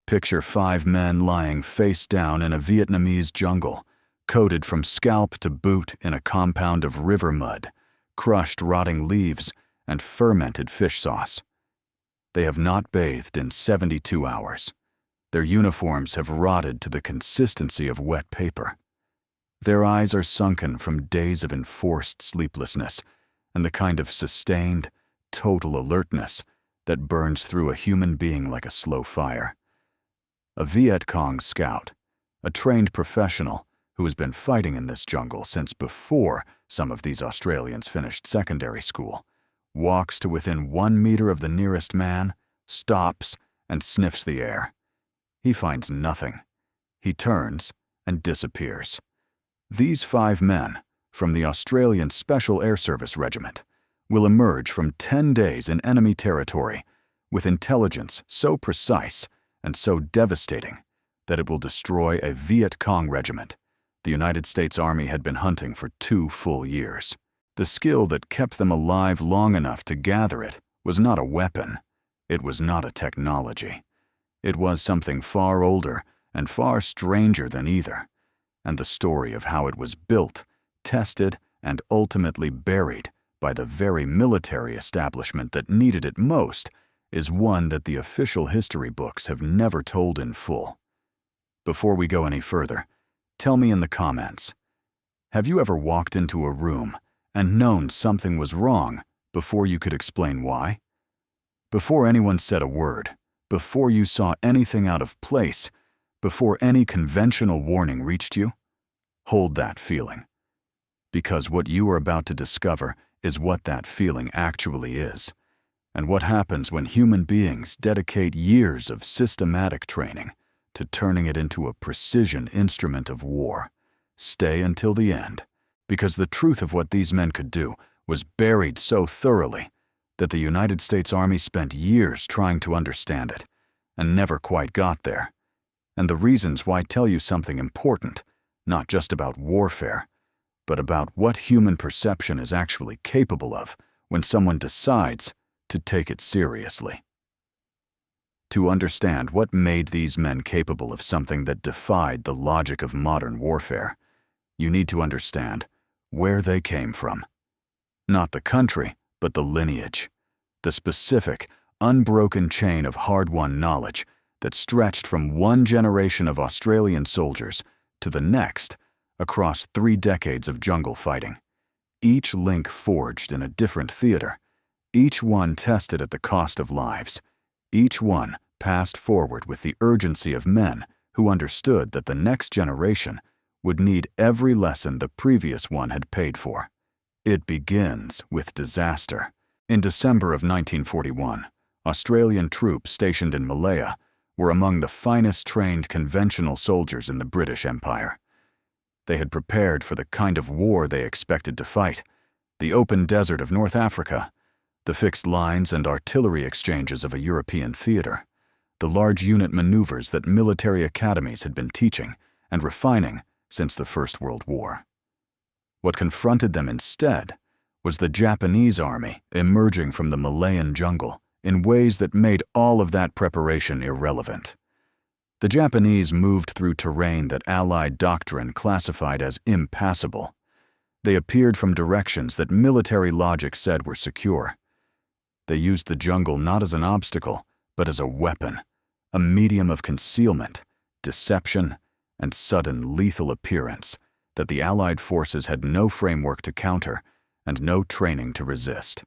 Picture 5 men lying face down in a Vietnamese jungle, coated from scalp to boot in a compound of river mud, crushed rotting leaves, and fermented fish sauce. They have not bathed in 72 hours. Their uniforms have rotted to the consistency of wet paper. Their eyes are sunken from days of enforced sleeplessness and the kind of sustained, total alertness that burns through a human being like a slow fire. A Viet Cong scout, a trained professional who has been fighting in this jungle since before some of these Australians finished secondary school, walks to within 1 meter of the nearest man, stops, and sniffs the air. He finds nothing. He turns and disappears. These 5 men, from the Australian Special Air Service Regiment, will emerge from 10 days in enemy territory with intelligence so precise and so devastating that it will destroy a Viet Cong regiment the United States Army had been hunting for 2 full years. The skill that kept them alive long enough to gather it was not a weapon. It was not a technology. It was something far older and far stranger than either, and the story of how it was built, tested, and ultimately buried by the very military establishment that needed it most is one that the official history books have never told in full. Before we go any further, tell me in the comments, have you ever walked into a room and known something was wrong before you could explain why? Before anyone said a word, before you saw anything out of place, before any conventional warning reached you? Hold that feeling. Because what you are about to discover is what that feeling actually is, and what happens when human beings dedicate years of systematic training to turning it into a precision instrument of war. Stay until the end, because the truth of what these men could do was buried so thoroughly that the United States Army spent years trying to understand it and never quite got there. And the reasons why tell you something important, not just about warfare, but about what human perception is actually capable of when someone decides to take it seriously. To understand what made these men capable of something that defied the logic of modern warfare, you need to understand where they came from. Not the country, but the lineage, the specific, unbroken chain of hard-won knowledge that stretched from one generation of Australian soldiers to the next across 3 decades of jungle fighting. Each link forged in a different theater, each one tested at the cost of lives, each one passed forward with the urgency of men who understood that the next generation would need every lesson the previous one had paid for. It begins with disaster. In December of 1941, Australian troops stationed in Malaya were among the finest trained conventional soldiers in the British Empire. They had prepared for the kind of war they expected to fight, the open desert of North Africa, the fixed lines and artillery exchanges of a European theater, the large unit maneuvers that military academies had been teaching and refining since the First World War. What confronted them instead was the Japanese army emerging from the Malayan jungle in ways that made all of that preparation irrelevant. The Japanese moved through terrain that Allied doctrine classified as impassable. They appeared from directions that military logic said were secure. They used the jungle not as an obstacle, but as a weapon, a medium of concealment, deception, and sudden lethal appearance that the Allied forces had no framework to counter and no training to resist.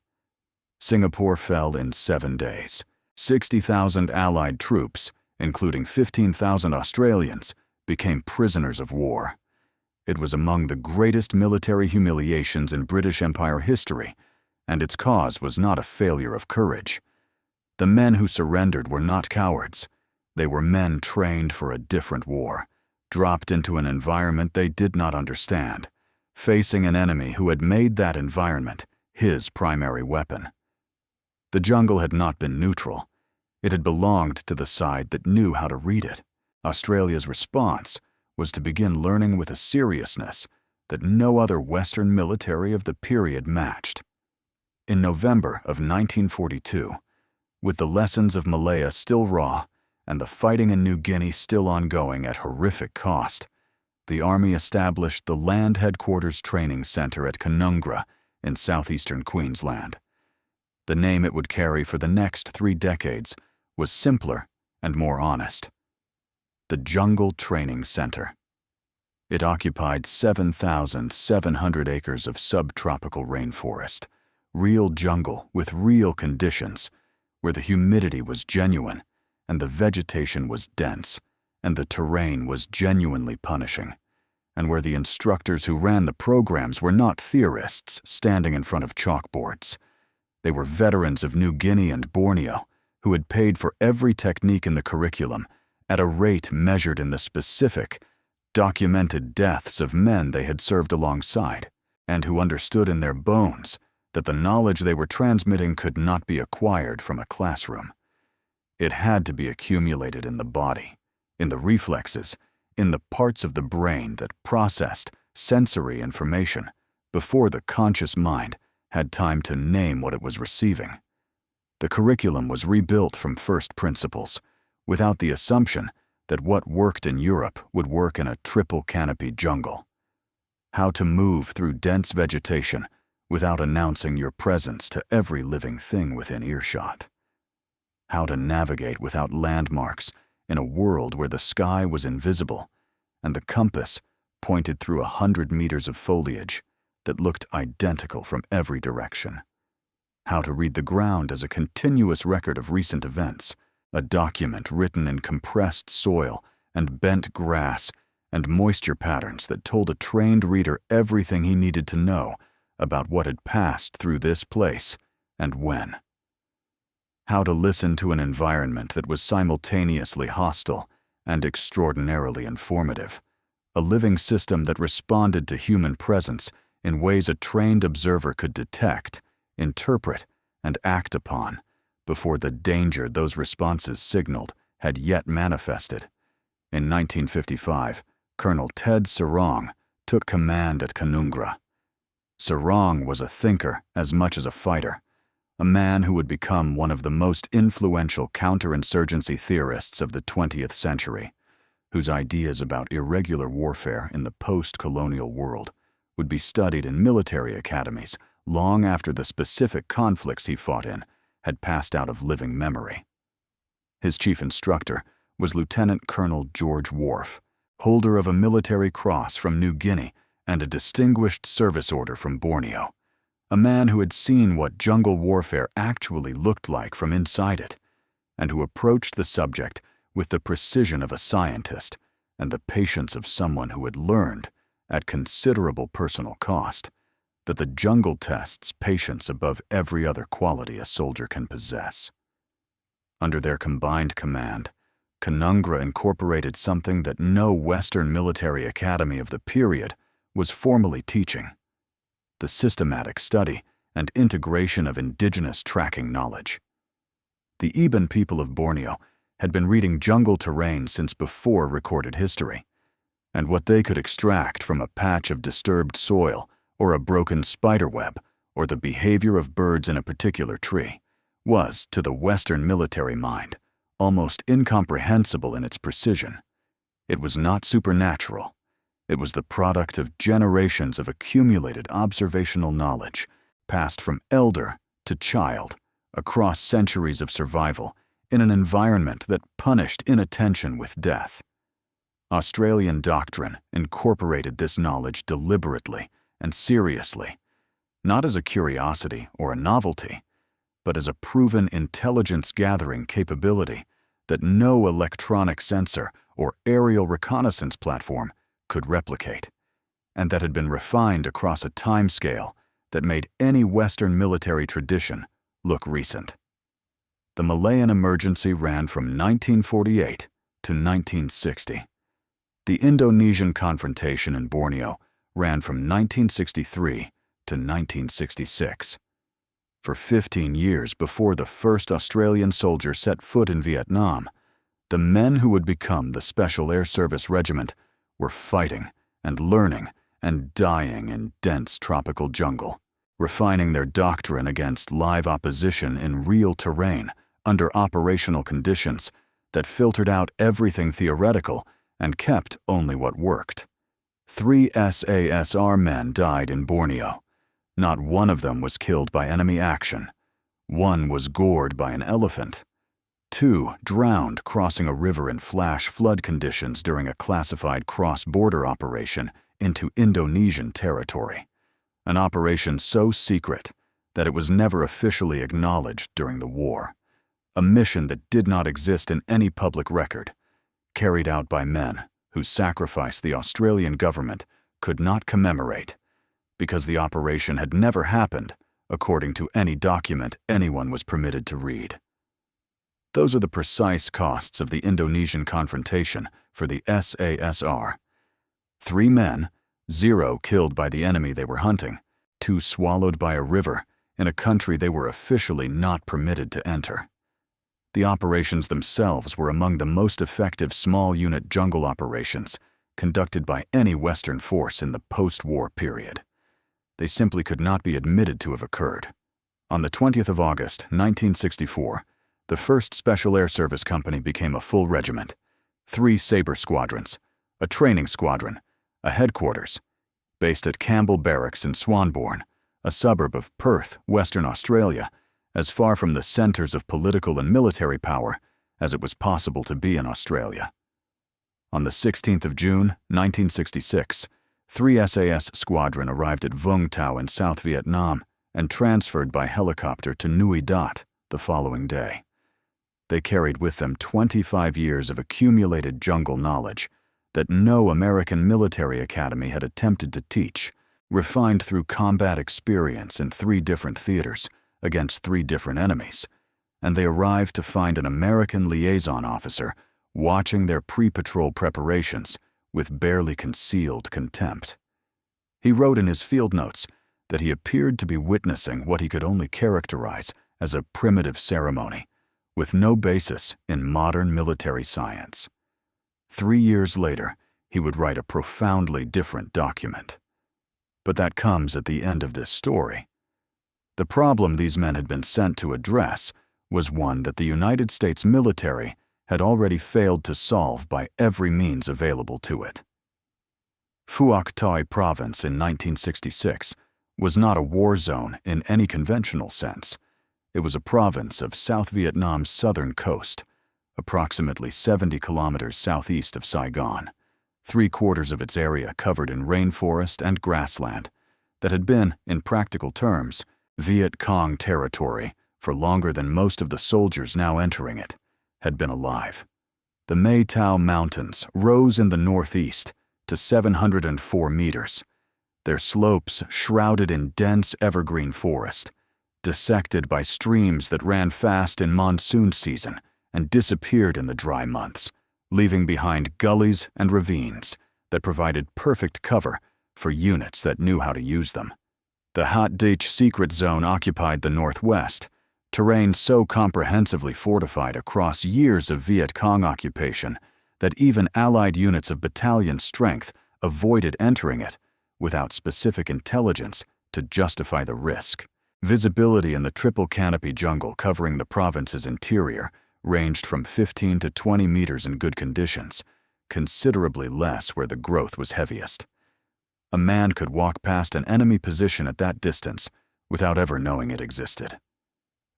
Singapore fell in 7 days. 60,000 Allied troops, including 15,000 Australians, became prisoners of war. It was among the greatest military humiliations in British Empire history, and its cause was not a failure of courage. The men who surrendered were not cowards. They were men trained for a different war, dropped into an environment they did not understand, facing an enemy who had made that environment his primary weapon. The jungle had not been neutral. It had belonged to the side that knew how to read it. Australia's response was to begin learning with a seriousness that no other Western military of the period matched. In November of 1942, with the lessons of Malaya still raw and the fighting in New Guinea still ongoing at horrific cost, the Army established the Land Headquarters Training Center at Canungra in southeastern Queensland. The name it would carry for the next 3 decades was simpler and more honest: the Jungle Training Center. It occupied 7,700 acres of subtropical rainforest, real jungle with real conditions, where the humidity was genuine and the vegetation was dense and the terrain was genuinely punishing, and where the instructors who ran the programs were not theorists standing in front of chalkboards. They were veterans of New Guinea and Borneo who had paid for every technique in the curriculum at a rate measured in the specific, documented deaths of men they had served alongside, and who understood in their bones that the knowledge they were transmitting could not be acquired from a classroom. It had to be accumulated in the body, in the reflexes, in the parts of the brain that processed sensory information before the conscious mind had time to name what it was receiving. The curriculum was rebuilt from first principles, without the assumption that what worked in Europe would work in a triple-canopied jungle. How to move through dense vegetation without announcing your presence to every living thing within earshot. How to navigate without landmarks in a world where the sky was invisible and the compass pointed through 100 meters of foliage that looked identical from every direction. How to read the ground as a continuous record of recent events, a document written in compressed soil and bent grass and moisture patterns that told a trained reader everything he needed to know about what had passed through this place and when. How to listen to an environment that was simultaneously hostile and extraordinarily informative, a living system that responded to human presence in ways a trained observer could detect, interpret, and act upon before the danger those responses signaled had yet manifested. In 1955, Colonel Ted Sarong took command at Canungra. Sarong was a thinker as much as a fighter, a man who would become one of the most influential counterinsurgency theorists of the 20th century, whose ideas about irregular warfare in the post-colonial world would be studied in military academies long after the specific conflicts he fought in had passed out of living memory. His chief instructor was Lieutenant Colonel George Wharf, holder of a military cross from New Guinea and a Distinguished Service Order from Borneo, a man who had seen what jungle warfare actually looked like from inside it, and who approached the subject with the precision of a scientist and the patience of someone who had learned, at considerable personal cost, that the jungle tests patience above every other quality a soldier can possess. Under their combined command, Canungra incorporated something that no Western military academy of the period was formally teaching: the systematic study and integration of indigenous tracking knowledge. The Iban people of Borneo had been reading jungle terrain since before recorded history, and what they could extract from a patch of disturbed soil or a broken spiderweb or the behavior of birds in a particular tree was, to the Western military mind, almost incomprehensible in its precision. It was not supernatural. It was the product of generations of accumulated observational knowledge, passed from elder to child, across centuries of survival, in an environment that punished inattention with death. Australian doctrine incorporated this knowledge deliberately and seriously, not as a curiosity or a novelty, but as a proven intelligence-gathering capability that no electronic sensor or aerial reconnaissance platform could replicate, and that had been refined across a timescale that made any Western military tradition look recent. The Malayan emergency ran from 1948 to 1960. The Indonesian confrontation in Borneo ran from 1963 to 1966. For 15 years before the first Australian soldier set foot in Vietnam, the men who would become the Special Air Service Regiment were fighting and learning and dying in dense tropical jungle, refining their doctrine against live opposition in real terrain under operational conditions that filtered out everything theoretical and kept only what worked. 3 SASR men died in Borneo. Not one of them was killed by enemy action. 1 was gored by an elephant. 2 drowned crossing a river in flash flood conditions during a classified cross-border operation into Indonesian territory. An operation so secret that it was never officially acknowledged during the war. A mission that did not exist in any public record, carried out by men whose sacrifice the Australian government could not commemorate because the operation had never happened according to any document anyone was permitted to read. Those are the precise costs of the Indonesian confrontation for the SASR. 3 men, 0 killed by the enemy they were hunting, 2 swallowed by a river in a country they were officially not permitted to enter. The operations themselves were among the most effective small-unit jungle operations conducted by any Western force in the post-war period. They simply could not be admitted to have occurred. On the 20th of August, 1964, the 1st Special Air Service Company became a full regiment, 3 Sabre squadrons, a training squadron, a headquarters, based at Campbell Barracks in Swanbourne, a suburb of Perth, Western Australia, as far from the centers of political and military power as it was possible to be in Australia. On the 16th of June, 1966, 3 SAS squadron arrived at Vung Tau in South Vietnam and transferred by helicopter to Nui Dat the following day. They carried with them 25 years of accumulated jungle knowledge that no American military academy had attempted to teach, refined through combat experience in 3 different theaters against 3 different enemies, and they arrived to find an American liaison officer watching their pre-patrol preparations with barely concealed contempt. He wrote in his field notes that he appeared to be witnessing what he could only characterize as a primitive ceremony, with no basis in modern military science. 3 years later, he would write a profoundly different document. But that comes at the end of this story. The problem these men had been sent to address was one that the United States military had already failed to solve by every means available to it. Phuoc Tuy province in 1966 was not a war zone in any conventional sense. It was a province of South Vietnam's southern coast, approximately 70 kilometers southeast of Saigon, 3/4 of its area covered in rainforest and grassland that had been, in practical terms, Viet Cong territory for longer than most of the soldiers now entering it had been alive. The Mae Tao Mountains rose in the northeast to 704 meters, their slopes shrouded in dense evergreen forest, dissected by streams that ran fast in monsoon season and disappeared in the dry months, leaving behind gullies and ravines that provided perfect cover for units that knew how to use them. The Hat Dich secret zone occupied the northwest, terrain so comprehensively fortified across years of Viet Cong occupation that even Allied units of battalion strength avoided entering it without specific intelligence to justify the risk. Visibility in the triple canopy jungle covering the province's interior ranged from 15 to 20 meters in good conditions, considerably less where the growth was heaviest. A man could walk past an enemy position at that distance without ever knowing it existed.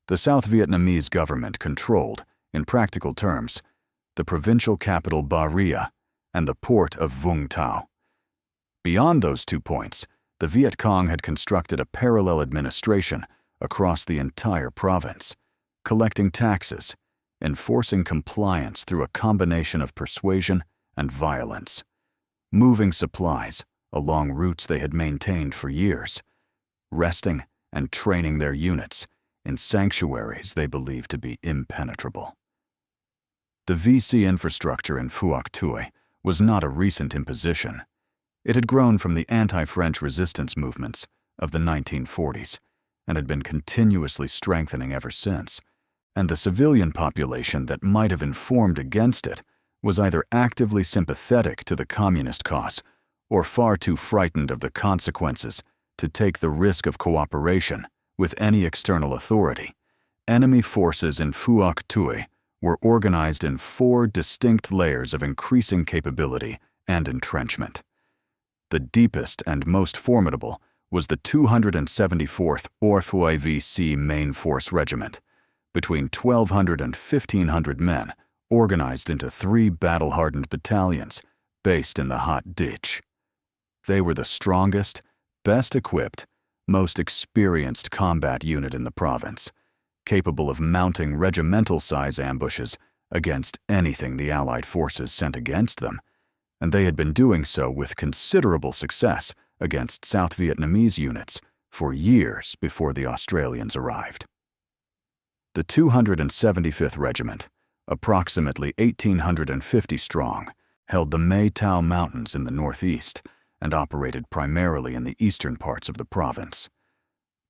The South Vietnamese government controlled, in practical terms, the provincial capital Ba Ria and the port of Vung Tau. Beyond those 2 points, the Viet Cong had constructed a parallel administration across the entire province, collecting taxes, enforcing compliance through a combination of persuasion and violence, moving supplies along routes they had maintained for years, resting and training their units in sanctuaries they believed to be impenetrable. The VC infrastructure in Phuoc Tuy was not a recent imposition. It had grown from the anti-French resistance movements of the 1940s and had been continuously strengthening ever since, and the civilian population that might have informed against it was either actively sympathetic to the communist cause or far too frightened of the consequences to take the risk of cooperation with any external authority. Enemy forces in Phuoc Tuy were organized in 4 distinct layers of increasing capability and entrenchment. The deepest and most formidable was the 274th Phuoc Tuy VC Main Force Regiment, between 1,200 and 1,500 men, organized into 3 battle-hardened battalions based in the hot ditch. They were the strongest, best equipped, most experienced combat unit in the province, capable of mounting regimental-size ambushes against anything the Allied forces sent against them, and they had been doing so with considerable success against South Vietnamese units for years before the Australians arrived. The 275th Regiment, approximately 1,850 strong, held the Mae Tao Mountains in the northeast and operated primarily in the eastern parts of the province.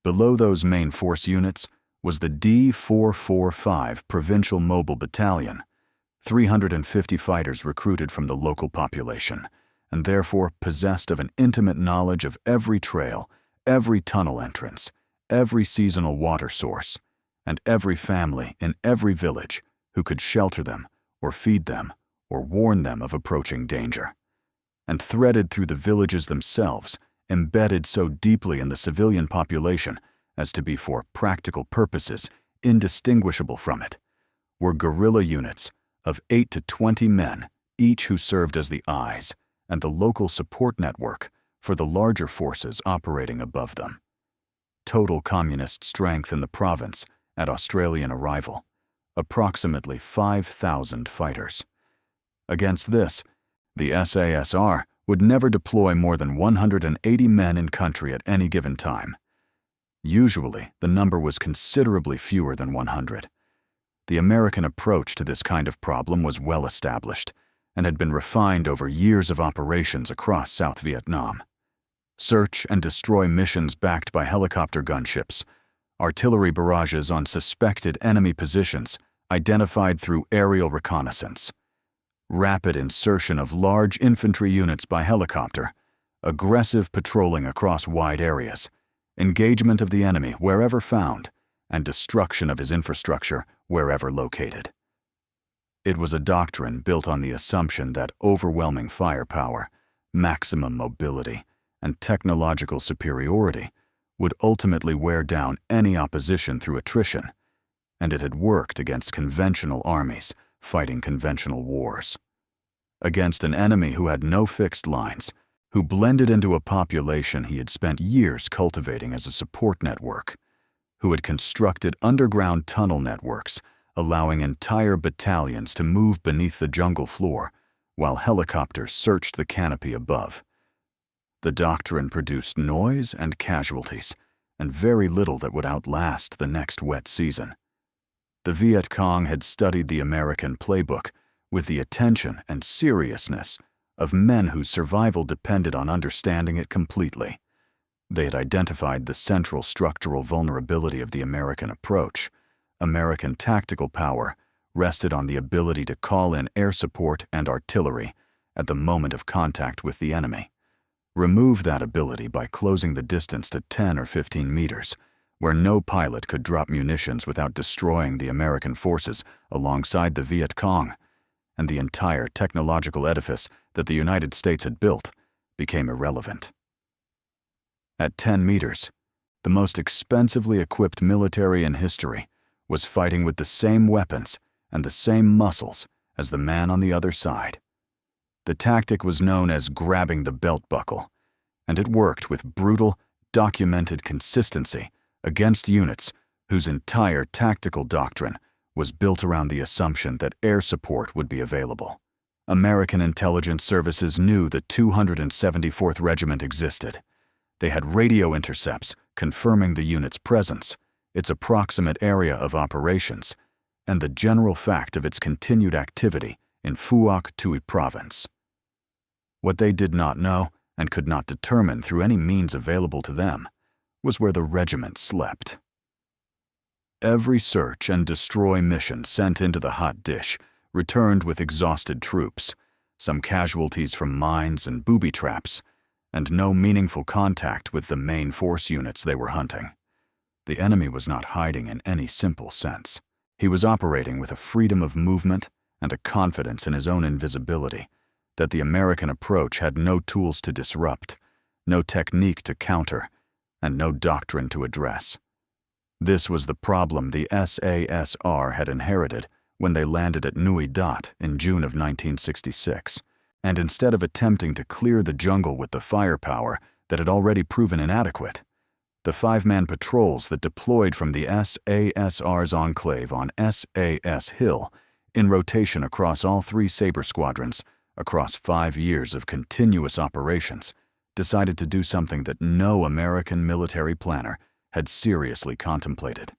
Below those main force units was the D445 Provincial Mobile Battalion, 350 fighters recruited from the local population, and therefore possessed of an intimate knowledge of every trail, every tunnel entrance, every seasonal water source, and every family in every village who could shelter them or feed them or warn them of approaching danger. And threaded through the villages themselves, embedded so deeply in the civilian population as to be for practical purposes indistinguishable from it, were guerrilla units of 8 to 20 men, each who served as the eyes and the local support network for the larger forces operating above them. Total communist strength in the province at Australian arrival, approximately 5,000 fighters. Against this, the SASR would never deploy more than 180 men in country at any given time. Usually, the number was considerably fewer than 100. The American approach to this kind of problem was well established and had been refined over years of operations across South Vietnam. Search and destroy missions backed by helicopter gunships, artillery barrages on suspected enemy positions identified through aerial reconnaissance, rapid insertion of large infantry units by helicopter, aggressive patrolling across wide areas, engagement of the enemy wherever found, and destruction of his infrastructure wherever located. It was a doctrine built on the assumption that overwhelming firepower, maximum mobility, and technological superiority would ultimately wear down any opposition through attrition, and it had worked against conventional armies fighting conventional wars. Against an enemy who had no fixed lines, who blended into a population he had spent years cultivating as a support network, who had constructed underground tunnel networks, allowing entire battalions to move beneath the jungle floor while helicopters searched the canopy above. The doctrine produced noise and casualties, and very little that would outlast the next wet season. The Viet Cong had studied the American playbook with the attention and seriousness of men whose survival depended on understanding it completely. They had identified the central structural vulnerability of the American approach. American tactical power rested on the ability to call in air support and artillery at the moment of contact with the enemy. Remove that ability by closing the distance to 10 or 15 meters, where no pilot could drop munitions without destroying the American forces alongside the Viet Cong, and the entire technological edifice that the United States had built became irrelevant. At 10 meters, the most expensively equipped military in history was fighting with the same weapons and the same muscles as the man on the other side. The tactic was known as grabbing the belt buckle, and it worked with brutal, documented consistency against units whose entire tactical doctrine was built around the assumption that air support would be available. American intelligence services knew the 274th Regiment existed. They had radio intercepts confirming the unit's presence, its approximate area of operations, and the general fact of its continued activity in Phuoc Tuy province. What they did not know and could not determine through any means available to them was where the regiment slept. Every search and destroy mission sent into the hot dish returned with exhausted troops, some casualties from mines and booby traps, and no meaningful contact with the main force units they were hunting. The enemy was not hiding in any simple sense. He was operating with a freedom of movement and a confidence in his own invisibility that the American approach had no tools to disrupt, no technique to counter, and no doctrine to address. This was the problem the SASR had inherited when they landed at Nui Dat in June of 1966, and instead of attempting to clear the jungle with the firepower that had already proven inadequate, the 5-man patrols that deployed from the SASR's enclave on SAS Hill in rotation across all 3 Sabre squadrons across 5 years of continuous operations decided to do something that no American military planner had seriously contemplated.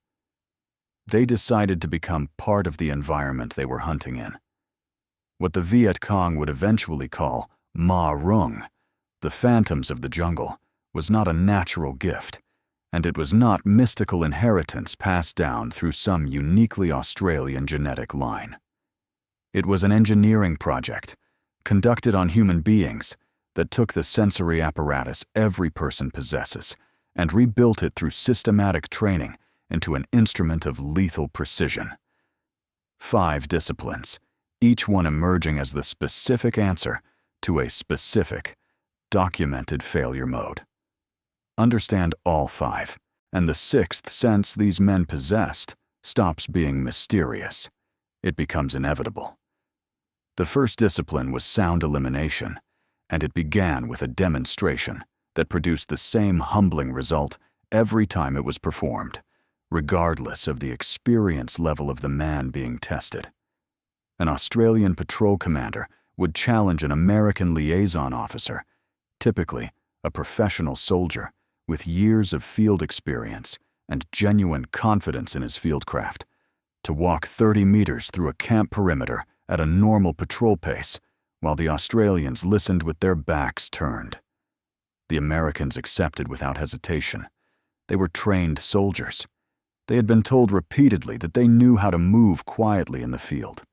They decided to become part of the environment they were hunting in. What the Viet Cong would eventually call Ma Rung, the phantoms of the jungle, was not a natural gift, and it was not mystical inheritance passed down through some uniquely Australian genetic line. It was an engineering project, conducted on human beings, that took the sensory apparatus every person possesses and rebuilt it through systematic training into an instrument of lethal precision. 5 disciplines, each one emerging as the specific answer to a specific, documented failure mode. Understand all 5, and the 6th sense these men possessed stops being mysterious. It becomes inevitable. The first discipline was sound elimination, and it began with a demonstration that produced the same humbling result every time it was performed, regardless of the experience level of the man being tested. An Australian patrol commander would challenge an American liaison officer, typically a professional soldier with years of field experience and genuine confidence in his fieldcraft, to walk 30 meters through a camp perimeter at a normal patrol pace while the Australians listened with their backs turned. The Americans accepted without hesitation. They were trained soldiers. They had been told repeatedly that they knew how to move quietly in the field.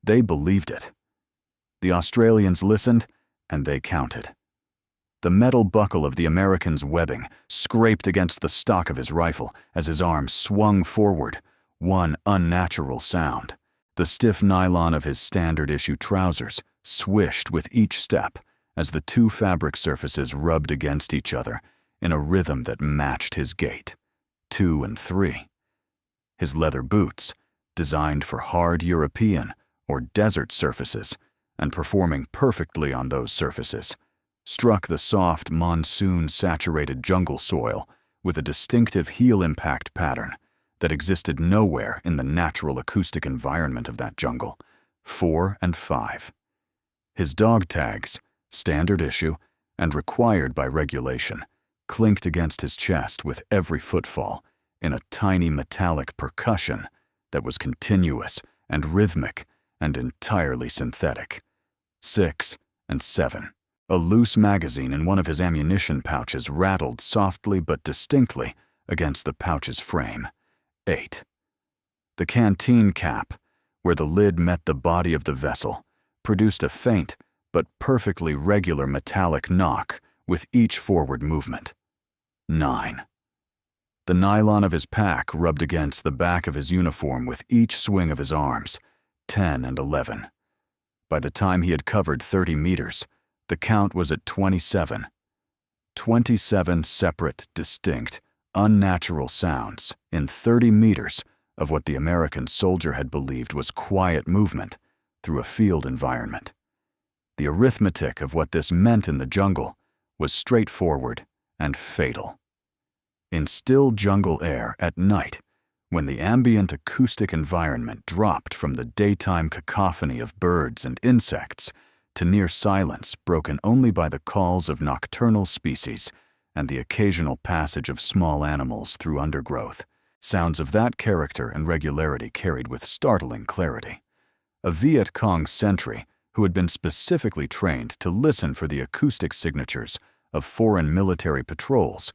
They believed it. The Australians listened, and they counted. The metal buckle of the American's webbing scraped against the stock of his rifle as his arm swung forward, one unnatural sound. The stiff nylon of his standard-issue trousers swished with each step as the 2 fabric surfaces rubbed against each other in a rhythm that matched his gait. 2 and 3. His leather boots, designed for hard European or desert surfaces and performing perfectly on those surfaces, struck the soft, monsoon-saturated jungle soil with a distinctive heel impact pattern that existed nowhere in the natural acoustic environment of that jungle. 4 and 5. His dog tags, standard issue and required by regulation, clinked against his chest with every footfall in a tiny metallic percussion that was continuous and rhythmic and entirely synthetic. 6 and 7. A loose magazine in one of his ammunition pouches rattled softly but distinctly against the pouch's frame. 8. The canteen cap, where the lid met the body of the vessel, produced a faint but perfectly regular metallic knock with each forward movement. 9. The nylon of his pack rubbed against the back of his uniform with each swing of his arms. 10 and 11. By the time he had covered 30 meters, the count was at 27. 27 separate, distinct, unnatural sounds in 30 meters of what the American soldier had believed was quiet movement through a field environment. The arithmetic of what this meant in the jungle was straightforward and fatal. In still jungle air at night, when the ambient acoustic environment dropped from the daytime cacophony of birds and insects to near silence broken only by the calls of nocturnal species and the occasional passage of small animals through undergrowth, sounds of that character and regularity carried with startling clarity. A Viet Cong sentry who had been specifically trained to listen for the acoustic signatures of foreign military patrols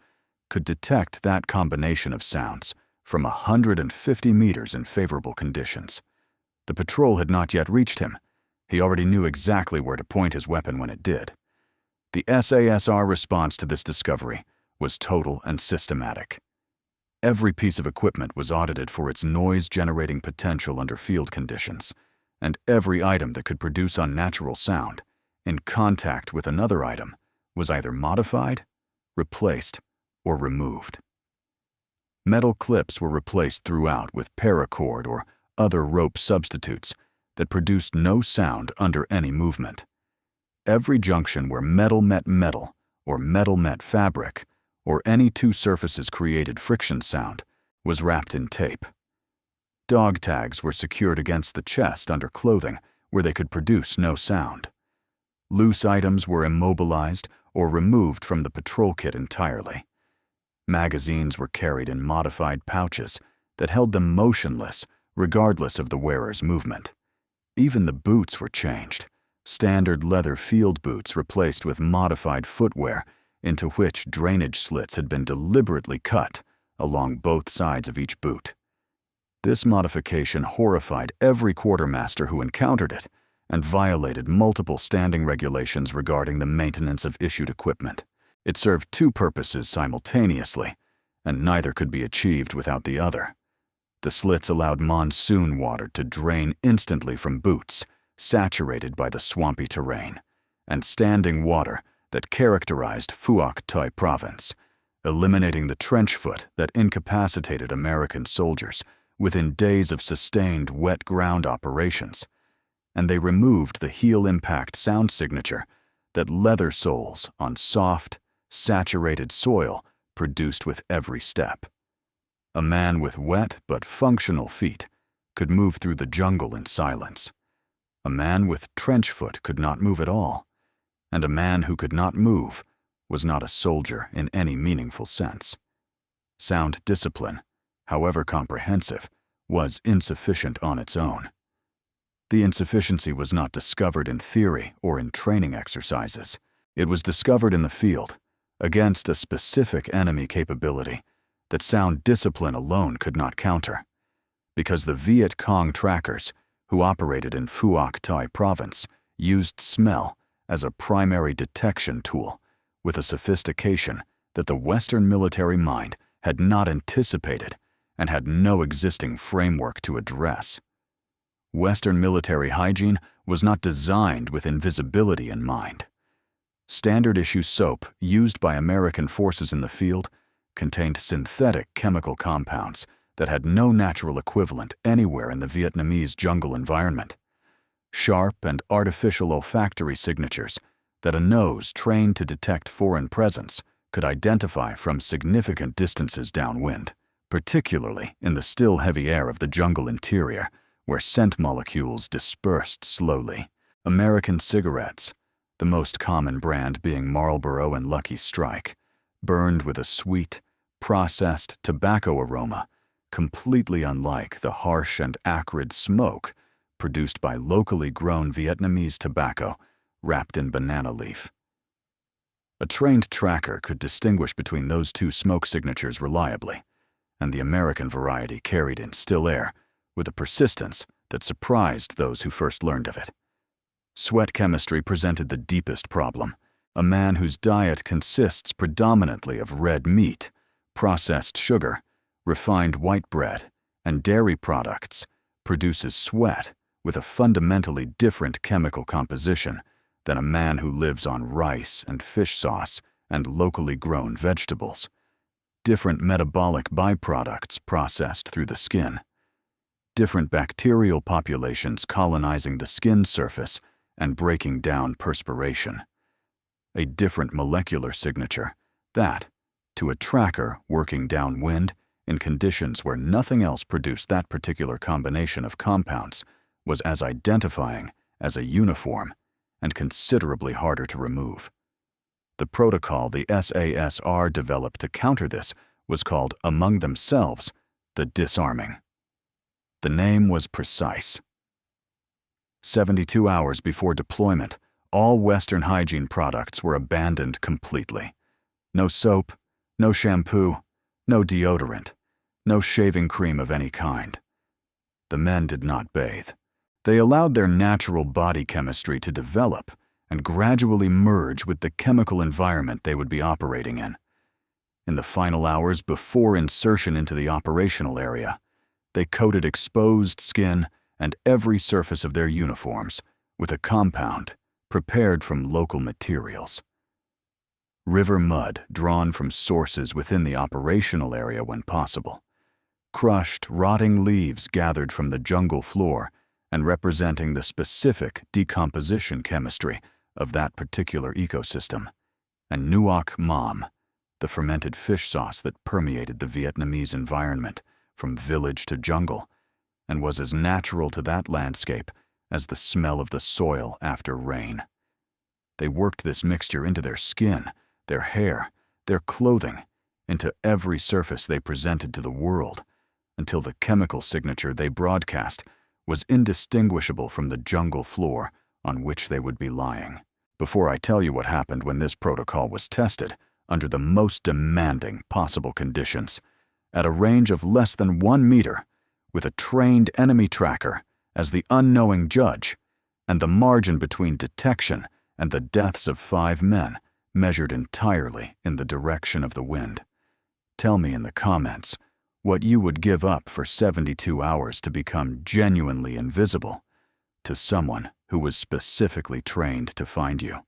could detect that combination of sounds from 150 meters in favorable conditions. The patrol had not yet reached him. He already knew exactly where to point his weapon when it did. The SASR response to this discovery was total and systematic. Every piece of equipment was audited for its noise-generating potential under field conditions, and every item that could produce unnatural sound, in contact with another item, was either modified, replaced, or removed. Metal clips were replaced throughout with paracord or other rope substitutes that produced no sound under any movement. Every junction where metal met metal or metal met fabric or any two surfaces created friction sound was wrapped in tape. Dog tags were secured against the chest under clothing where they could produce no sound. Loose items were immobilized or removed from the patrol kit entirely. Magazines were carried in modified pouches that held them motionless regardless of the wearer's movement. Even the boots were changed, standard leather field boots replaced with modified footwear into which drainage slits had been deliberately cut along both sides of each boot. This modification horrified every quartermaster who encountered it and violated multiple standing regulations regarding the maintenance of issued equipment. It served two purposes simultaneously, and neither could be achieved without the other. The slits allowed monsoon water to drain instantly from boots, saturated by the swampy terrain, and standing water that characterized Phuoc Tuy province, eliminating the trench foot that incapacitated American soldiers within days of sustained wet ground operations. And they removed the heel impact sound signature that leather soles on soft, saturated soil produced with every step. A man with wet but functional feet could move through the jungle in silence. A man with trench foot could not move at all, and a man who could not move was not a soldier in any meaningful sense. Sound discipline, however comprehensive, was insufficient on its own. The insufficiency was not discovered in theory or in training exercises. It was discovered in the field, against a specific enemy capability that sound discipline alone could not counter, because the Viet Cong trackers, who operated in Phuoc Tuy province, used smell as a primary detection tool with a sophistication that the Western military mind had not anticipated and had no existing framework to address. Western military hygiene was not designed with invisibility in mind. Standard-issue soap used by American forces in the field contained synthetic chemical compounds that had no natural equivalent anywhere in the Vietnamese jungle environment. Sharp and artificial olfactory signatures that a nose trained to detect foreign presence could identify from significant distances downwind, particularly in the still heavy air of the jungle interior, where scent molecules dispersed slowly. American cigarettes, the most common brand being Marlboro and Lucky Strike, burned with a sweet, processed tobacco aroma, completely unlike the harsh and acrid smoke produced by locally grown Vietnamese tobacco wrapped in banana leaf. A trained tracker could distinguish between those two smoke signatures reliably, and the American variety carried in still air with a persistence that surprised those who first learned of it. Sweat chemistry presented the deepest problem. A man whose diet consists predominantly of red meat, processed sugar, refined white bread, and dairy products produces sweat with a fundamentally different chemical composition than a man who lives on rice and fish sauce and locally grown vegetables. Different metabolic byproducts processed through the skin. Different bacterial populations colonizing the skin surface and breaking down perspiration. A different molecular signature that, to a tracker working downwind in conditions where nothing else produced that particular combination of compounds, was as identifying as a uniform and considerably harder to remove. The protocol the SASR developed to counter this was called, among themselves, the disarming. The name was precise. 72 hours before deployment, all Western hygiene products were abandoned completely. No soap, no shampoo, no deodorant, no shaving cream of any kind. The men did not bathe. They allowed their natural body chemistry to develop and gradually merge with the chemical environment they would be operating in. In the final hours before insertion into the operational area, they coated exposed skin and every surface of their uniforms with a compound prepared from local materials. River mud drawn from sources within the operational area when possible. Crushed, rotting leaves gathered from the jungle floor and representing the specific decomposition chemistry of that particular ecosystem. And nuoc mam, the fermented fish sauce that permeated the Vietnamese environment from village to jungle and was as natural to that landscape as the smell of the soil after rain. They worked this mixture into their skin, their hair, their clothing, into every surface they presented to the world, until the chemical signature they broadcast was indistinguishable from the jungle floor on which they would be lying. Before I tell you what happened when this protocol was tested, under the most demanding possible conditions, at a range of less than 1 meter, with a trained enemy tracker as the unknowing judge, and the margin between detection and the deaths of 5 men measured entirely in the direction of the wind. Tell me in the comments what you would give up for 72 hours to become genuinely invisible to someone who was specifically trained to find you.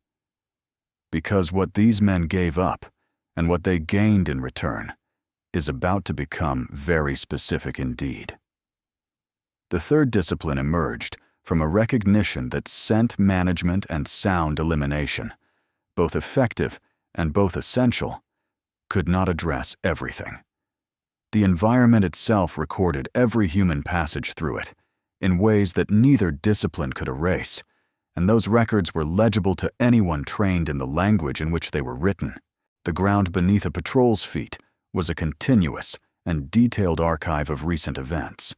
Because what these men gave up and what they gained in return is about to become very specific indeed. The third discipline emerged from a recognition that scent management and sound elimination, both effective and both essential, could not address everything. The environment itself recorded every human passage through it in ways that neither discipline could erase, and those records were legible to anyone trained in the language in which they were written. The ground beneath a patrol's feet was a continuous and detailed archive of recent events.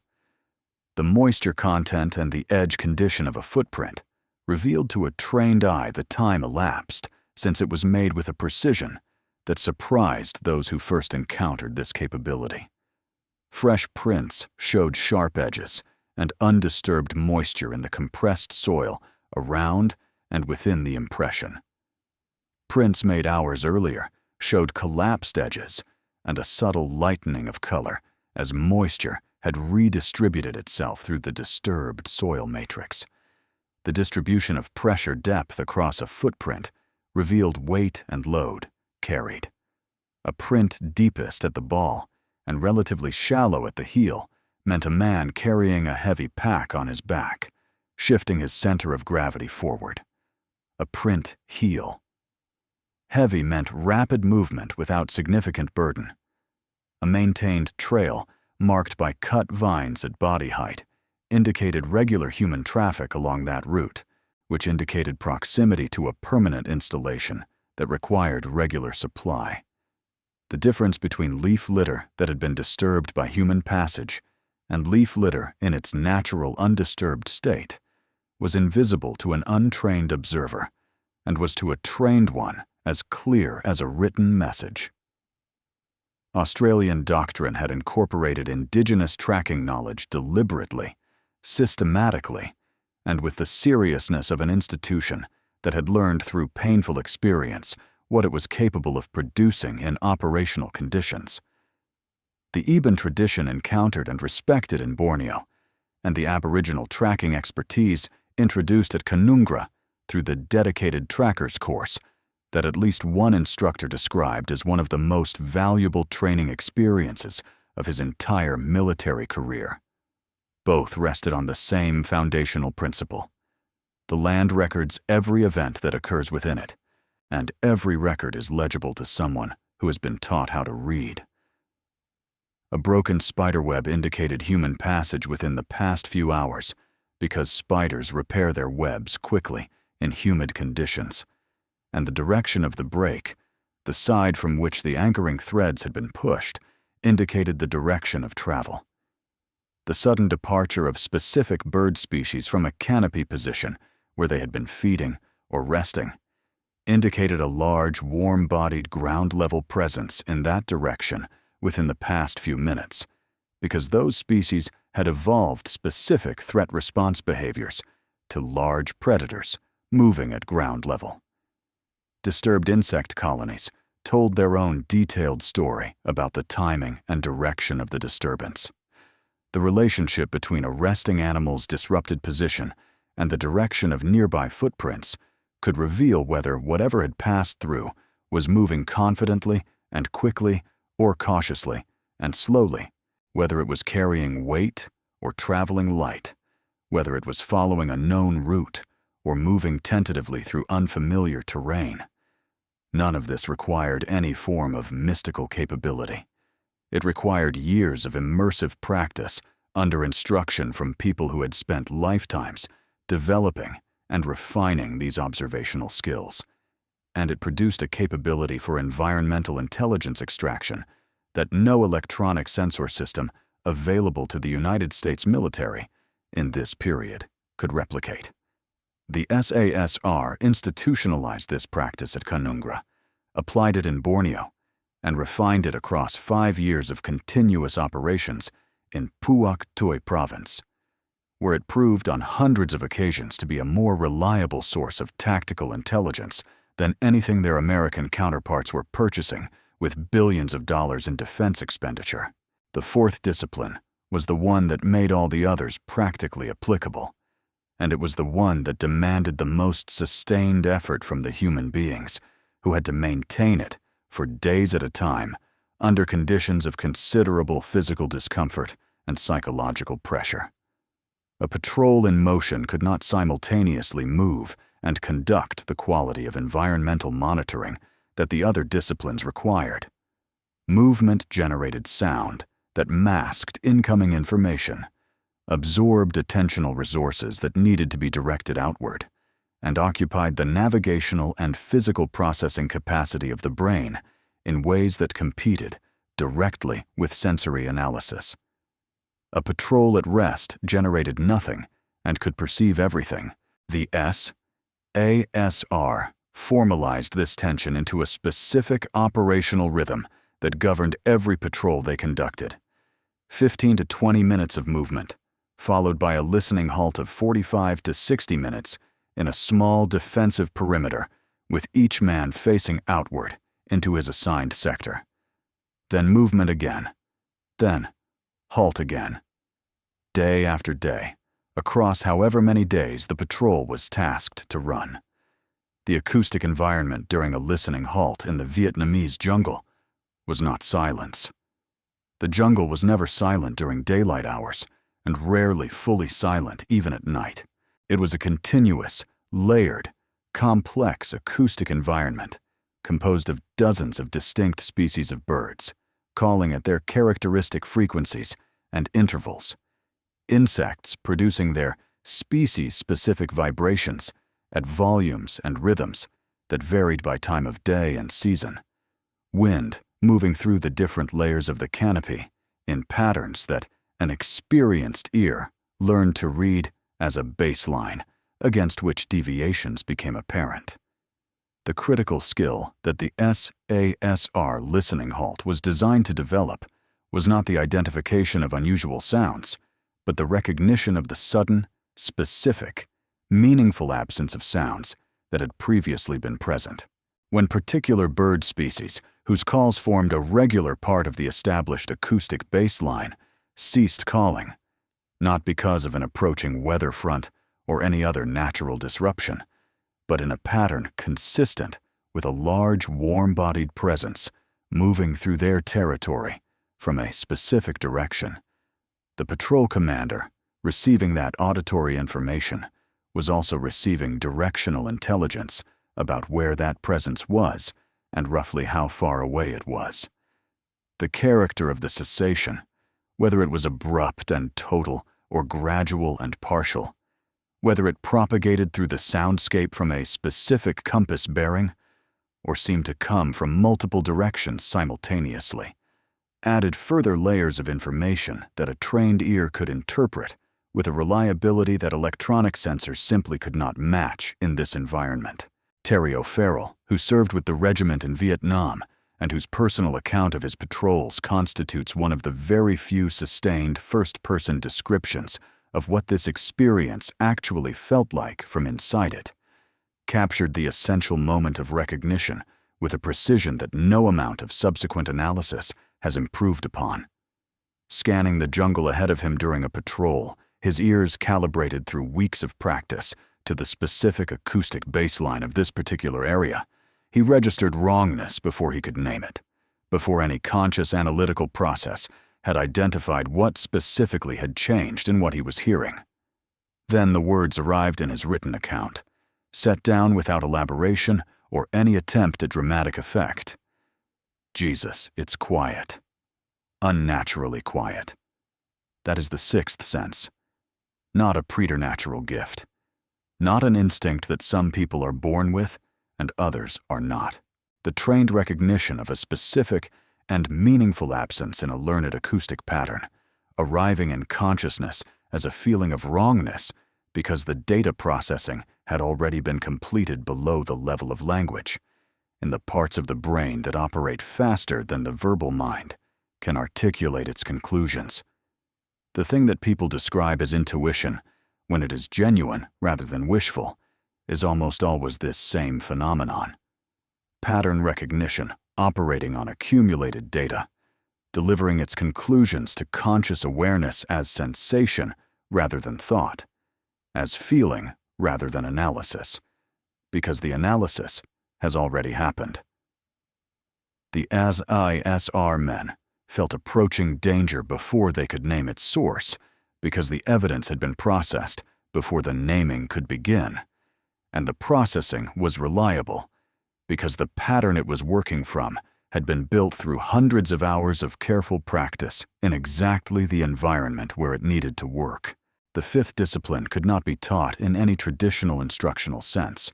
The moisture content and the edge condition of a footprint revealed to a trained eye the time elapsed since it was made with a precision that surprised those who first encountered this capability. Fresh prints showed sharp edges and undisturbed moisture in the compressed soil around and within the impression. Prints made hours earlier showed collapsed edges and a subtle lightening of color as moisture had redistributed itself through the disturbed soil matrix. The distribution of pressure depth across a footprint revealed weight and load carried. A print deepest at the ball and relatively shallow at the heel meant a man carrying a heavy pack on his back, shifting his center of gravity forward. A print heel. Heavy meant rapid movement without significant burden. A maintained trail, marked by cut vines at body height, indicated regular human traffic along that route, which indicated proximity to a permanent installation that required regular supply. The difference between leaf litter that had been disturbed by human passage and leaf litter in its natural undisturbed state was invisible to an untrained observer and was to a trained one as clear as a written message. Australian doctrine had incorporated indigenous tracking knowledge deliberately, systematically, and with the seriousness of an institution that had learned through painful experience what it was capable of producing in operational conditions. The Ibn tradition encountered and respected in Borneo, and the Aboriginal tracking expertise introduced at Kanungra through the dedicated trackers course that at least one instructor described as one of the most valuable training experiences of his entire military career. Both rested on the same foundational principle. The land records every event that occurs within it, and every record is legible to someone who has been taught how to read. A broken spiderweb indicated human passage within the past few hours because spiders repair their webs quickly in humid conditions, and the direction of the break, the side from which the anchoring threads had been pushed, indicated the direction of travel. The sudden departure of specific bird species from a canopy position where they had been feeding or resting indicated a large, warm-bodied ground-level presence in that direction within the past few minutes, because those species had evolved specific threat response behaviors to large predators moving at ground level. Disturbed insect colonies told their own detailed story about the timing and direction of the disturbance. The relationship between a resting animal's disrupted position and the direction of nearby footprints could reveal whether whatever had passed through was moving confidently and quickly or cautiously and slowly, whether it was carrying weight or traveling light, whether it was following a known route or moving tentatively through unfamiliar terrain. None of this required any form of mystical capability. It required years of immersive practice under instruction from people who had spent lifetimes developing and refining these observational skills. And it produced a capability for environmental intelligence extraction that no electronic sensor system available to the United States military in this period could replicate. The SASR institutionalized this practice at Kanungra, applied it in Borneo, and refined it across 5 years of continuous operations in Phuoc Tuy province, where it proved on hundreds of occasions to be a more reliable source of tactical intelligence than anything their American counterparts were purchasing with billions of dollars in defense expenditure. The fourth discipline was the one that made all the others practically applicable, and it was the one that demanded the most sustained effort from the human beings who had to maintain it for days at a time under conditions of considerable physical discomfort and psychological pressure. A patrol in motion could not simultaneously move and conduct the quality of environmental monitoring that the other disciplines required. Movement generated sound that masked incoming information, absorbed attentional resources that needed to be directed outward, and occupied the navigational and physical processing capacity of the brain in ways that competed directly with sensory analysis. A patrol at rest generated nothing and could perceive everything. The SASR formalized this tension into a specific operational rhythm that governed every patrol they conducted. 15 to 20 minutes of movement, followed by a listening halt of 45 to 60 minutes in a small defensive perimeter, with each man facing outward into his assigned sector. Then movement again. Then halt again. Day after day, across however many days the patrol was tasked to run. The acoustic environment during a listening halt in the Vietnamese jungle was not silence. The jungle was never silent during daylight hours, and rarely fully silent even at night. It was a continuous, layered, complex acoustic environment composed of dozens of distinct species of birds, calling at their characteristic frequencies and intervals. Insects producing their species-specific vibrations at volumes and rhythms that varied by time of day and season. Wind moving through the different layers of the canopy in patterns that an experienced ear learned to read as a baseline against which deviations became apparent. The critical skill that the SASR listening halt was designed to develop was not the identification of unusual sounds, but the recognition of the sudden, specific, meaningful absence of sounds that had previously been present. When particular bird species, whose calls formed a regular part of the established acoustic baseline, ceased calling, not because of an approaching weather front or any other natural disruption, but in a pattern consistent with a large warm-bodied presence moving through their territory from a specific direction. The patrol commander, receiving that auditory information, was also receiving directional intelligence about where that presence was and roughly how far away it was. The character of the cessation, whether it was abrupt and total or gradual and partial, whether it propagated through the soundscape from a specific compass bearing or seemed to come from multiple directions simultaneously, added further layers of information that a trained ear could interpret with a reliability that electronic sensors simply could not match in this environment. Terry O'Farrell, who served with the regiment in Vietnam and whose personal account of his patrols constitutes one of the very few sustained first-person descriptions of what this experience actually felt like from inside it, captured the essential moment of recognition with a precision that no amount of subsequent analysis has improved upon. Scanning the jungle ahead of him during a patrol, his ears calibrated through weeks of practice to the specific acoustic baseline of this particular area, he registered wrongness before he could name it, before any conscious analytical process had identified what specifically had changed in what he was hearing. Then the words arrived in his written account, set down without elaboration or any attempt at dramatic effect. Jesus, it's quiet. Unnaturally quiet. That is the sixth sense. Not a preternatural gift. Not an instinct that some people are born with and others are not. The trained recognition of a specific and meaningful absence in a learned acoustic pattern, arriving in consciousness as a feeling of wrongness because the data processing had already been completed below the level of language, in the parts of the brain that operate faster than the verbal mind, can articulate its conclusions. The thing that people describe as intuition, when it is genuine rather than wishful, is almost always this same phenomenon. Pattern recognition operating on accumulated data, delivering its conclusions to conscious awareness as sensation rather than thought, as feeling rather than analysis, because the analysis has already happened. The SASR men felt approaching danger before they could name its source, because the evidence had been processed before the naming could begin, and the processing was reliable, because the pattern it was working from had been built through hundreds of hours of careful practice in exactly the environment where it needed to work. The fifth discipline could not be taught in any traditional instructional sense.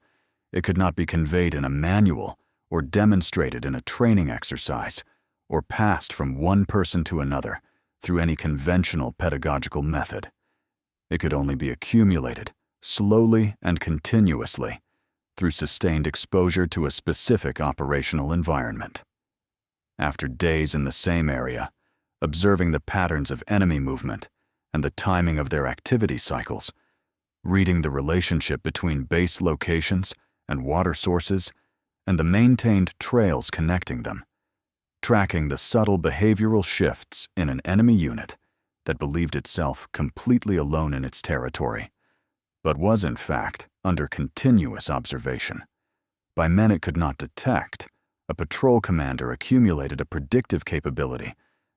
It could not be conveyed in a manual or demonstrated in a training exercise or passed from one person to another through any conventional pedagogical method. It could only be accumulated, slowly and continuously, through sustained exposure to a specific operational environment. After days in the same area, observing the patterns of enemy movement and the timing of their activity cycles, reading the relationship between base locations and water sources and the maintained trails connecting them, tracking the subtle behavioral shifts in an enemy unit that believed itself completely alone in its territory, but was in fact under continuous observation. By men it could not detect, a patrol commander accumulated a predictive capability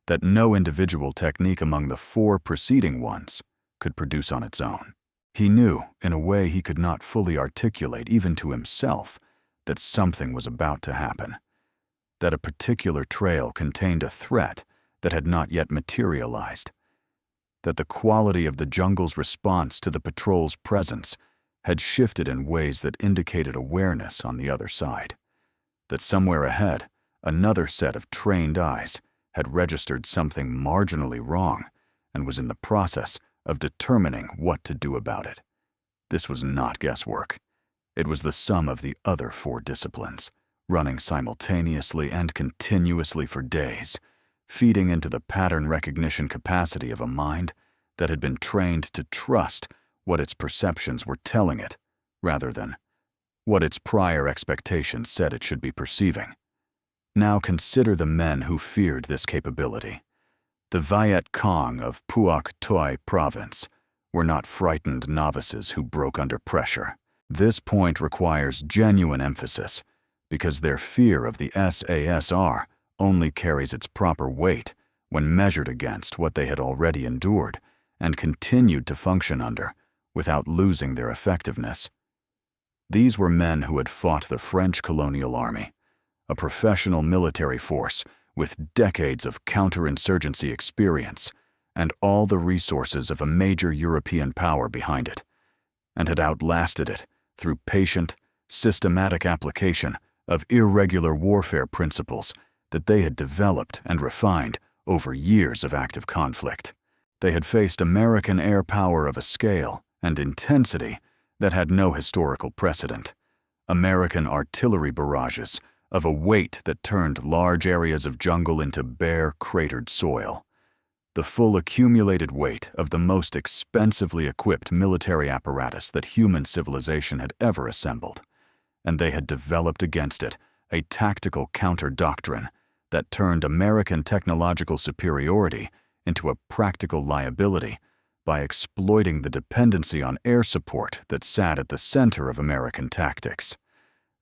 that no individual technique among the four preceding ones could produce on its own. He knew, in a way he could not fully articulate even to himself, that something was about to happen, that a particular trail contained a threat that had not yet materialized, that the quality of the jungle's response to the patrol's presence had shifted in ways that indicated awareness on the other side, that somewhere ahead, another set of trained eyes had registered something marginally wrong and was in the process of determining what to do about it. This was not guesswork. It was the sum of the other four disciplines, running simultaneously and continuously for days, feeding into the pattern recognition capacity of a mind that had been trained to trust what its perceptions were telling it, rather than what its prior expectations said it should be perceiving. Now consider the men who feared this capability. The Viet Cong of Phuoc Tuy province were not frightened novices who broke under pressure. This point requires genuine emphasis, because their fear of the SASR only carries its proper weight when measured against what they had already endured and continued to function under without losing their effectiveness. These were men who had fought the French colonial army, a professional military force with decades of counterinsurgency experience and all the resources of a major European power behind it, and had outlasted it through patient, systematic application of irregular warfare principles that they had developed and refined over years of active conflict. They had faced American air power of a scale and intensity that had no historical precedent, American artillery barrages of a weight that turned large areas of jungle into bare, cratered soil, the full accumulated weight of the most expensively equipped military apparatus that human civilization had ever assembled, and they had developed against it a tactical counter-doctrine that turned American technological superiority into a practical liability by exploiting the dependency on air support that sat at the center of American tactics.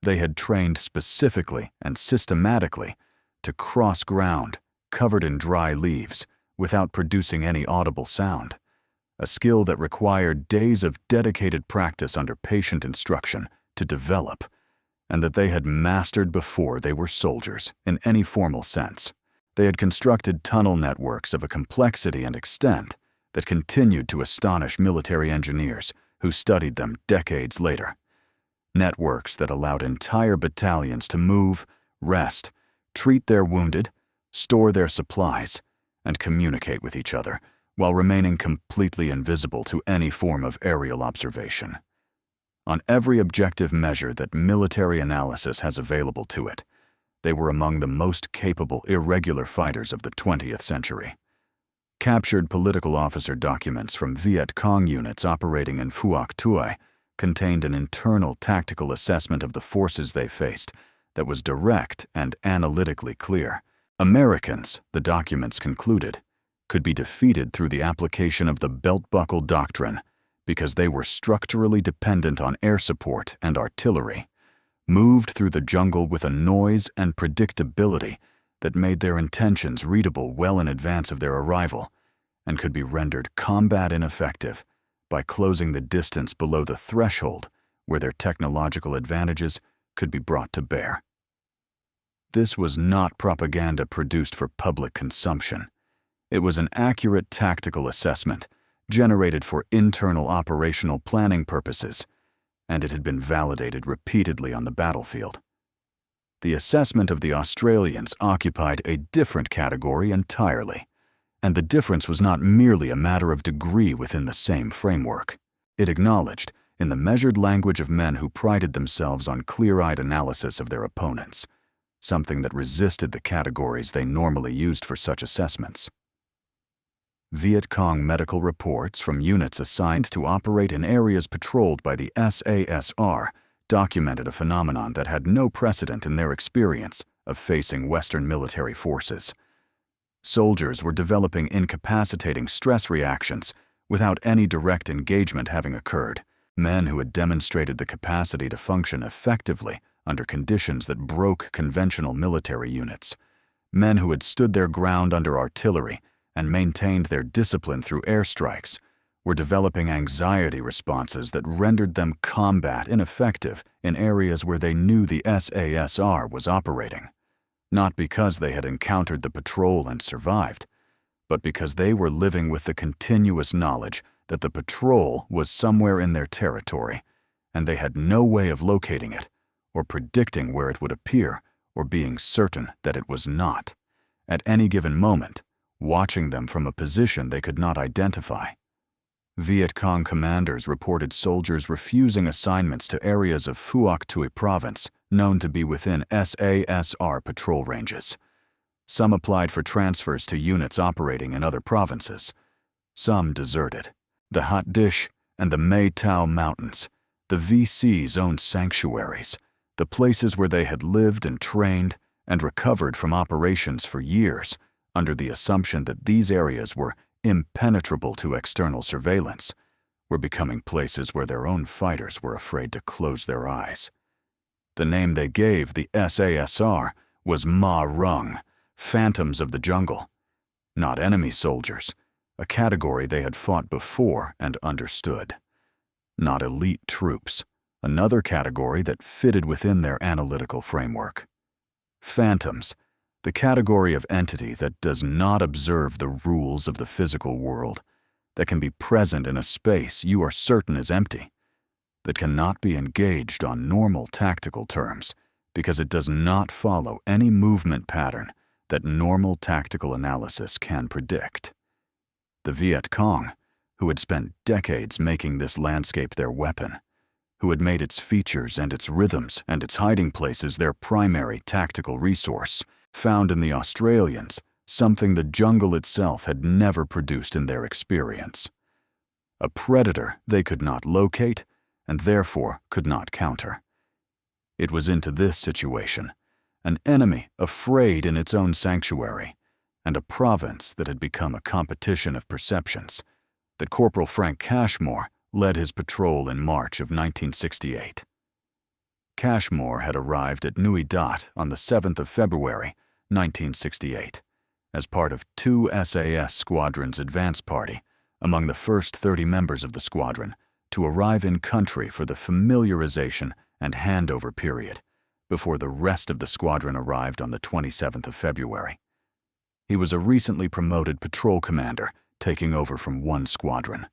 They had trained specifically and systematically to cross ground covered in dry leaves without producing any audible sound, a skill that required days of dedicated practice under patient instruction to develop, and that they had mastered before they were soldiers in any formal sense. They had constructed tunnel networks of a complexity and extent that continued to astonish military engineers who studied them decades later. Networks that allowed entire battalions to move, rest, treat their wounded, store their supplies, and communicate with each other while remaining completely invisible to any form of aerial observation. On every objective measure that military analysis has available to it, they were among the most capable irregular fighters of the 20th century. Captured political officer documents from Viet Cong units operating in Phuoc Tuy contained an internal tactical assessment of the forces they faced that was direct and analytically clear. Americans, the documents concluded, could be defeated through the application of the belt-buckle doctrine because they were structurally dependent on air support and artillery, moved through the jungle with a noise and predictability that made their intentions readable well in advance of their arrival, and could be rendered combat ineffective by closing the distance below the threshold where their technological advantages could be brought to bear. This was not propaganda produced for public consumption. It was an accurate tactical assessment generated for internal operational planning purposes, and it had been validated repeatedly on the battlefield. The assessment of the Australians occupied a different category entirely, and the difference was not merely a matter of degree within the same framework. It acknowledged, in the measured language of men who prided themselves on clear-eyed analysis of their opponents, something that resisted the categories they normally used for such assessments. Viet Cong medical reports from units assigned to operate in areas patrolled by the SASR documented a phenomenon that had no precedent in their experience of facing Western military forces. Soldiers were developing incapacitating stress reactions without any direct engagement having occurred. Men who had demonstrated the capacity to function effectively under conditions that broke conventional military units. Men who had stood their ground under artillery and maintained their discipline through airstrikes were developing anxiety responses that rendered them combat ineffective in areas where they knew the SASR was operating, not because they had encountered the patrol and survived, but because they were living with the continuous knowledge that the patrol was somewhere in their territory, and they had no way of locating it, or predicting where it would appear, or being certain that it was not, at any given moment, watching them from a position they could not identify. Viet Cong commanders reported soldiers refusing assignments to areas of Phuoc Tuy province known to be within SASR patrol ranges. Some applied for transfers to units operating in other provinces. Some deserted. The Hot Dish and the Mae Tao Mountains, the VC's own sanctuaries, the places where they had lived and trained and recovered from operations for years, under the assumption that these areas were impenetrable to external surveillance, were becoming places where their own fighters were afraid to close their eyes. The name they gave the SASR was Ma Rung, Phantoms of the Jungle, not enemy soldiers, a category they had fought before and understood. Not elite troops, another category that fitted within their analytical framework. Phantoms, the category of entity that does not observe the rules of the physical world, that can be present in a space you are certain is empty, that cannot be engaged on normal tactical terms because it does not follow any movement pattern that normal tactical analysis can predict. The Viet Cong, who had spent decades making this landscape their weapon, who had made its features and its rhythms and its hiding places their primary tactical resource, found in the Australians something the jungle itself had never produced in their experience. A predator they could not locate and therefore could not counter. It was into this situation, an enemy afraid in its own sanctuary, and a province that had become a competition of perceptions, that Corporal Frank Cashmore led his patrol in March of 1968. Cashmore had arrived at Nui Dat on the 7th of February, 1968, as part of 2 SAS squadrons' advance party among the first 30 members of the squadron to arrive in country for the familiarization and handover period before the rest of the squadron arrived on the 27th of February. He was a recently promoted patrol commander taking over from 1 squadron,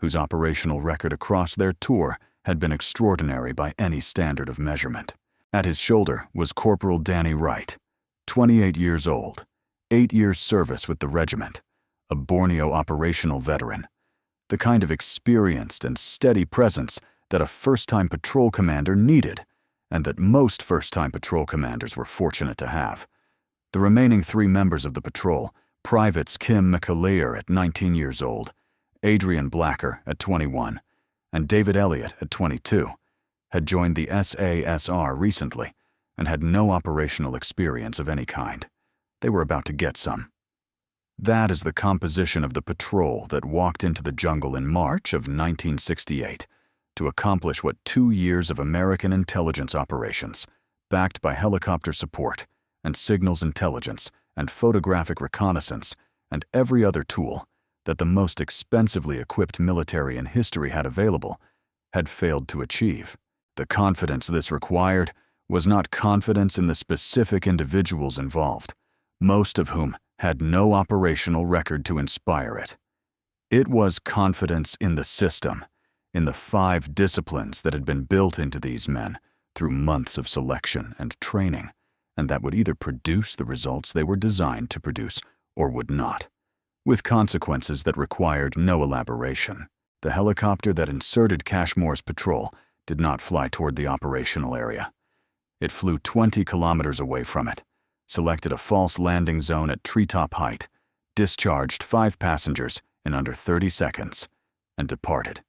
whose operational record across their tour had been extraordinary by any standard of measurement. At his shoulder was Corporal Danny Wright, 28 years old, 8 years service with the regiment, a Borneo operational veteran, the kind of experienced and steady presence that a first-time patrol commander needed, and that most first-time patrol commanders were fortunate to have. The remaining 3 members of the patrol, Privates Kim McAleer at 19 years old, Adrian Blacker at 21, and David Elliott at 22, had joined the SASR recently and had no operational experience of any kind. They were about to get some. That is the composition of the patrol that walked into the jungle in March of 1968 to accomplish what 2 years of American intelligence operations, backed by helicopter support and signals intelligence and photographic reconnaissance and every other tool that the most expensively equipped military in history had available, had failed to achieve. The confidence this required was not confidence in the specific individuals involved, most of whom had no operational record to inspire it. It was confidence in the system, in the 5 disciplines that had been built into these men through months of selection and training, and that would either produce the results they were designed to produce or would not, with consequences that required no elaboration. The helicopter that inserted Cashmore's patrol did not fly toward the operational area. It flew 20 kilometers away from it, selected a false landing zone at treetop height, discharged 5 passengers in under 30 seconds, and departed.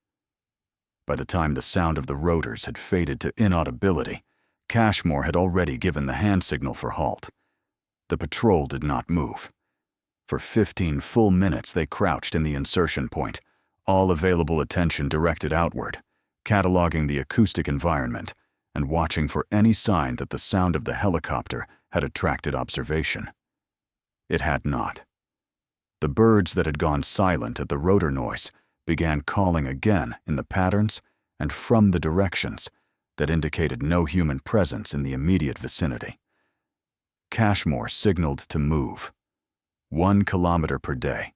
By the time the sound of the rotors had faded to inaudibility, Cashmore had already given the hand signal for halt. The patrol did not move. For 15 full minutes they crouched in the insertion point, all available attention directed outward, cataloging the acoustic environment and watching for any sign that the sound of the helicopter had attracted observation. It had not. The birds that had gone silent at the rotor noise began calling again in the patterns and from the directions that indicated no human presence in the immediate vicinity. Cashmore signaled to move, 1 kilometer per day,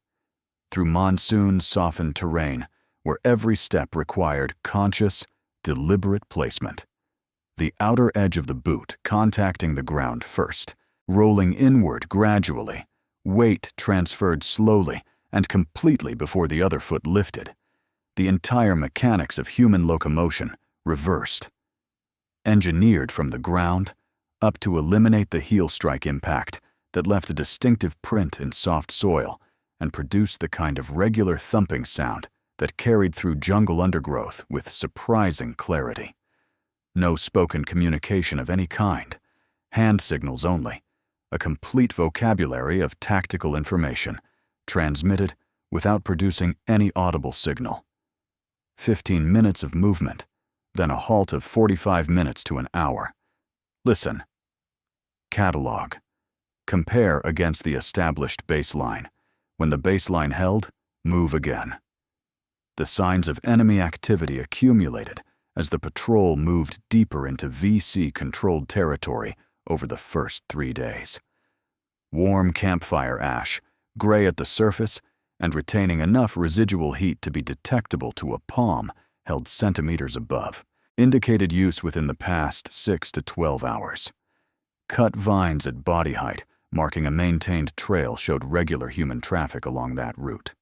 through monsoon-softened terrain where every step required conscious, deliberate placement. The outer edge of the boot contacting the ground first, rolling inward gradually, weight transferred slowly and completely before the other foot lifted. The entire mechanics of human locomotion reversed. Engineered from the ground up to eliminate the heel strike impact that left a distinctive print in soft soil and produced the kind of regular thumping sound that carried through jungle undergrowth with surprising clarity. No spoken communication of any kind, hand signals only, a complete vocabulary of tactical information, transmitted without producing any audible signal. 15 minutes of movement, then a halt of 45 minutes to an hour. Listen. Catalog. Compare against the established baseline. When the baseline held, move again. The signs of enemy activity accumulated as the patrol moved deeper into VC-controlled territory over the first 3 days. Warm campfire ash, gray at the surface, and retaining enough residual heat to be detectable to a palm held centimeters above, indicated use within the past 6 to 12 hours. Cut vines at body height, marking a maintained trail, showed regular human traffic along that route.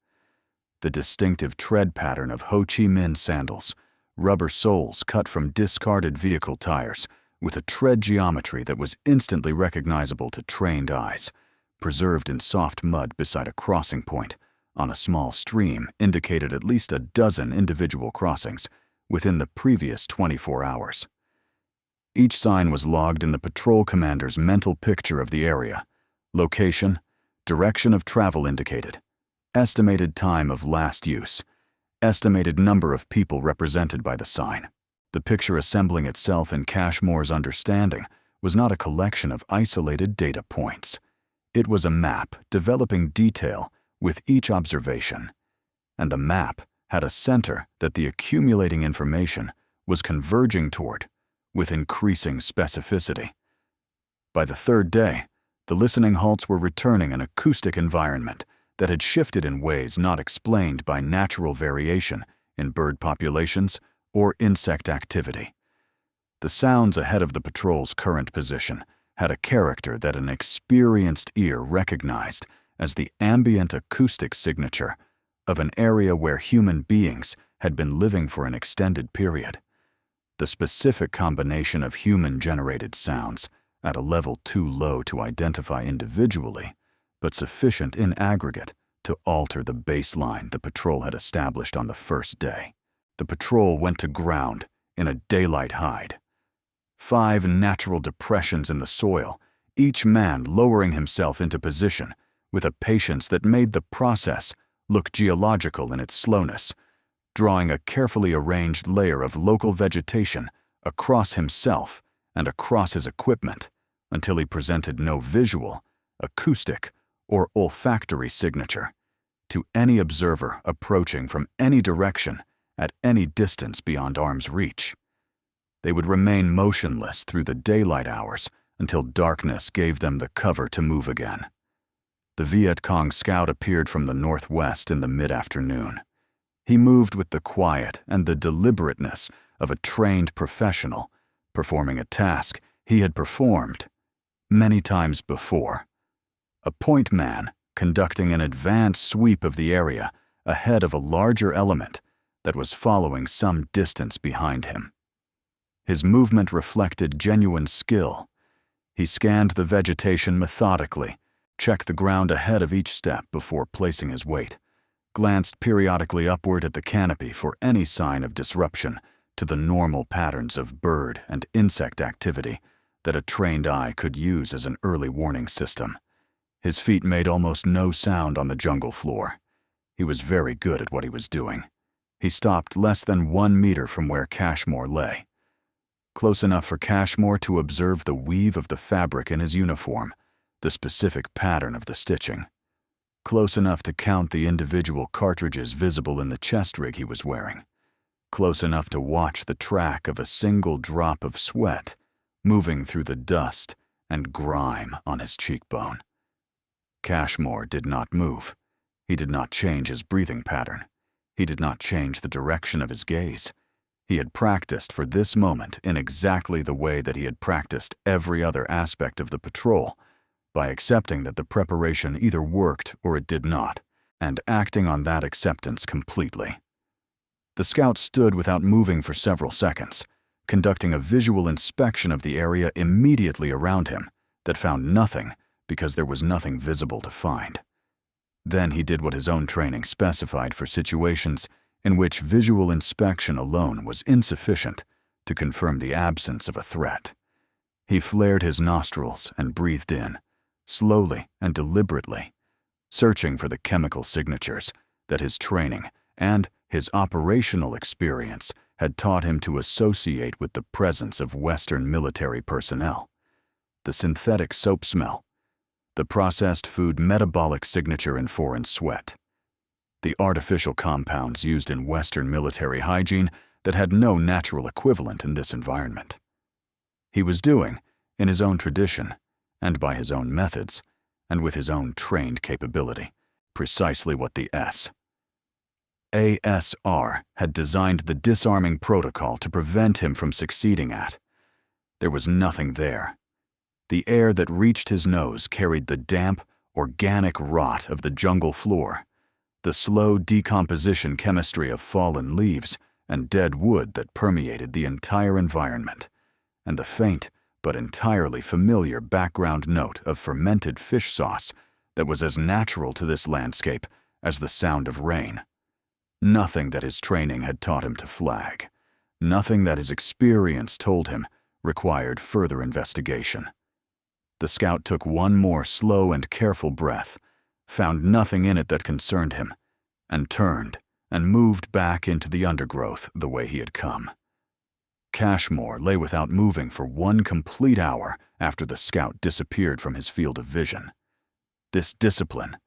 The distinctive tread pattern of Ho Chi Minh sandals, rubber soles cut from discarded vehicle tires, with a tread geometry that was instantly recognizable to trained eyes, preserved in soft mud beside a crossing point on a small stream, indicated at least a dozen individual crossings within the previous 24 hours. Each sign was logged in the patrol commander's mental picture of the area. Location, direction of travel indicated, estimated time of last use, estimated number of people represented by the sign. The picture assembling itself in Cashmore's understanding was not a collection of isolated data points. It was a map developing detail with each observation, and the map had a center that the accumulating information was converging toward with increasing specificity. By the third day, the listening halts were returning an acoustic environment that had shifted in ways not explained by natural variation in bird populations or insect activity. The sounds ahead of the patrol's current position had a character that an experienced ear recognized as the ambient acoustic signature of an area where human beings had been living for an extended period. The specific combination of human-generated sounds at a level too low to identify individually, but sufficient in aggregate to alter the baseline the patrol had established on the first day. The patrol went to ground in a daylight hide. 5 natural depressions in the soil, each man lowering himself into position with a patience that made the process look geological in its slowness, drawing a carefully arranged layer of local vegetation across himself and across his equipment until he presented no visual, acoustic, or olfactory signature to any observer approaching from any direction at any distance beyond arm's reach. They would remain motionless through the daylight hours until darkness gave them the cover to move again. The Viet Cong scout appeared from the northwest in the mid-afternoon. He moved with the quiet and the deliberateness of a trained professional, performing a task he had performed many times before. A point man conducting an advanced sweep of the area ahead of a larger element that was following some distance behind him. His movement reflected genuine skill. He scanned the vegetation methodically, checked the ground ahead of each step before placing his weight, glanced periodically upward at the canopy for any sign of disruption to the normal patterns of bird and insect activity that a trained eye could use as an early warning system. His feet made almost no sound on the jungle floor. He was very good at what he was doing. He stopped less than 1 meter from where Cashmore lay. Close enough for Cashmore to observe the weave of the fabric in his uniform, the specific pattern of the stitching. Close enough to count the individual cartridges visible in the chest rig he was wearing. Close enough to watch the track of a single drop of sweat moving through the dust and grime on his cheekbone. Cashmore did not move. He did not change his breathing pattern. He did not change the direction of his gaze. He had practiced for this moment in exactly the way that he had practiced every other aspect of the patrol, by accepting that the preparation either worked or it did not, and acting on that acceptance completely. The scout stood without moving for several seconds, conducting a visual inspection of the area immediately around him that found nothing because there was nothing visible to find. Then he did what his own training specified for situations in which visual inspection alone was insufficient to confirm the absence of a threat. He flared his nostrils and breathed in, slowly and deliberately, searching for the chemical signatures that his training and his operational experience had taught him to associate with the presence of Western military personnel. The synthetic soap smell, the processed food metabolic signature in foreign sweat, the artificial compounds used in Western military hygiene that had no natural equivalent in this environment. He was doing, in his own tradition, and by his own methods, and with his own trained capability, precisely what the SASR had designed the disarming protocol to prevent him from succeeding at. There was nothing there. The air that reached his nose carried the damp, organic rot of the jungle floor, the slow decomposition chemistry of fallen leaves and dead wood that permeated the entire environment, and the faint but entirely familiar background note of fermented fish sauce that was as natural to this landscape as the sound of rain. Nothing that his training had taught him to flag, nothing that his experience told him required further investigation. The scout took one more slow and careful breath, found nothing in it that concerned him, and turned and moved back into the undergrowth the way he had come. Cashmore lay without moving for 1 complete hour after the scout disappeared from his field of vision. This discipline,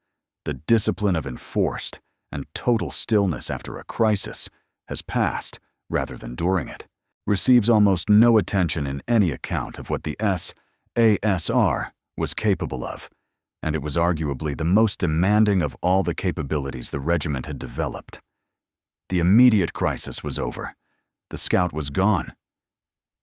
the discipline of enforced and total stillness after a crisis, has passed rather than during it, receives almost no attention in any account of what the SASR was capable of, and it was arguably the most demanding of all the capabilities the regiment had developed. The immediate crisis was over. The scout was gone.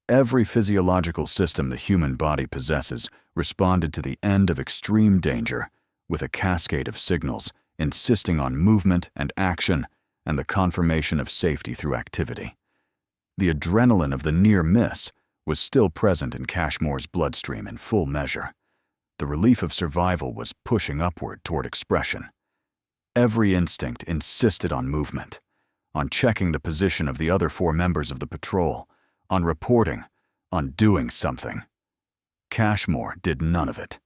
Every physiological system the human body possesses responded to the end of extreme danger with a cascade of signals insisting on movement and action and the confirmation of safety through activity. The adrenaline of the near miss was still present in Cashmore's bloodstream in full measure. The relief of survival was pushing upward toward expression. Every instinct insisted on movement, on checking the position of the other 4 members of the patrol, on reporting, on doing something. Cashmore did none of it.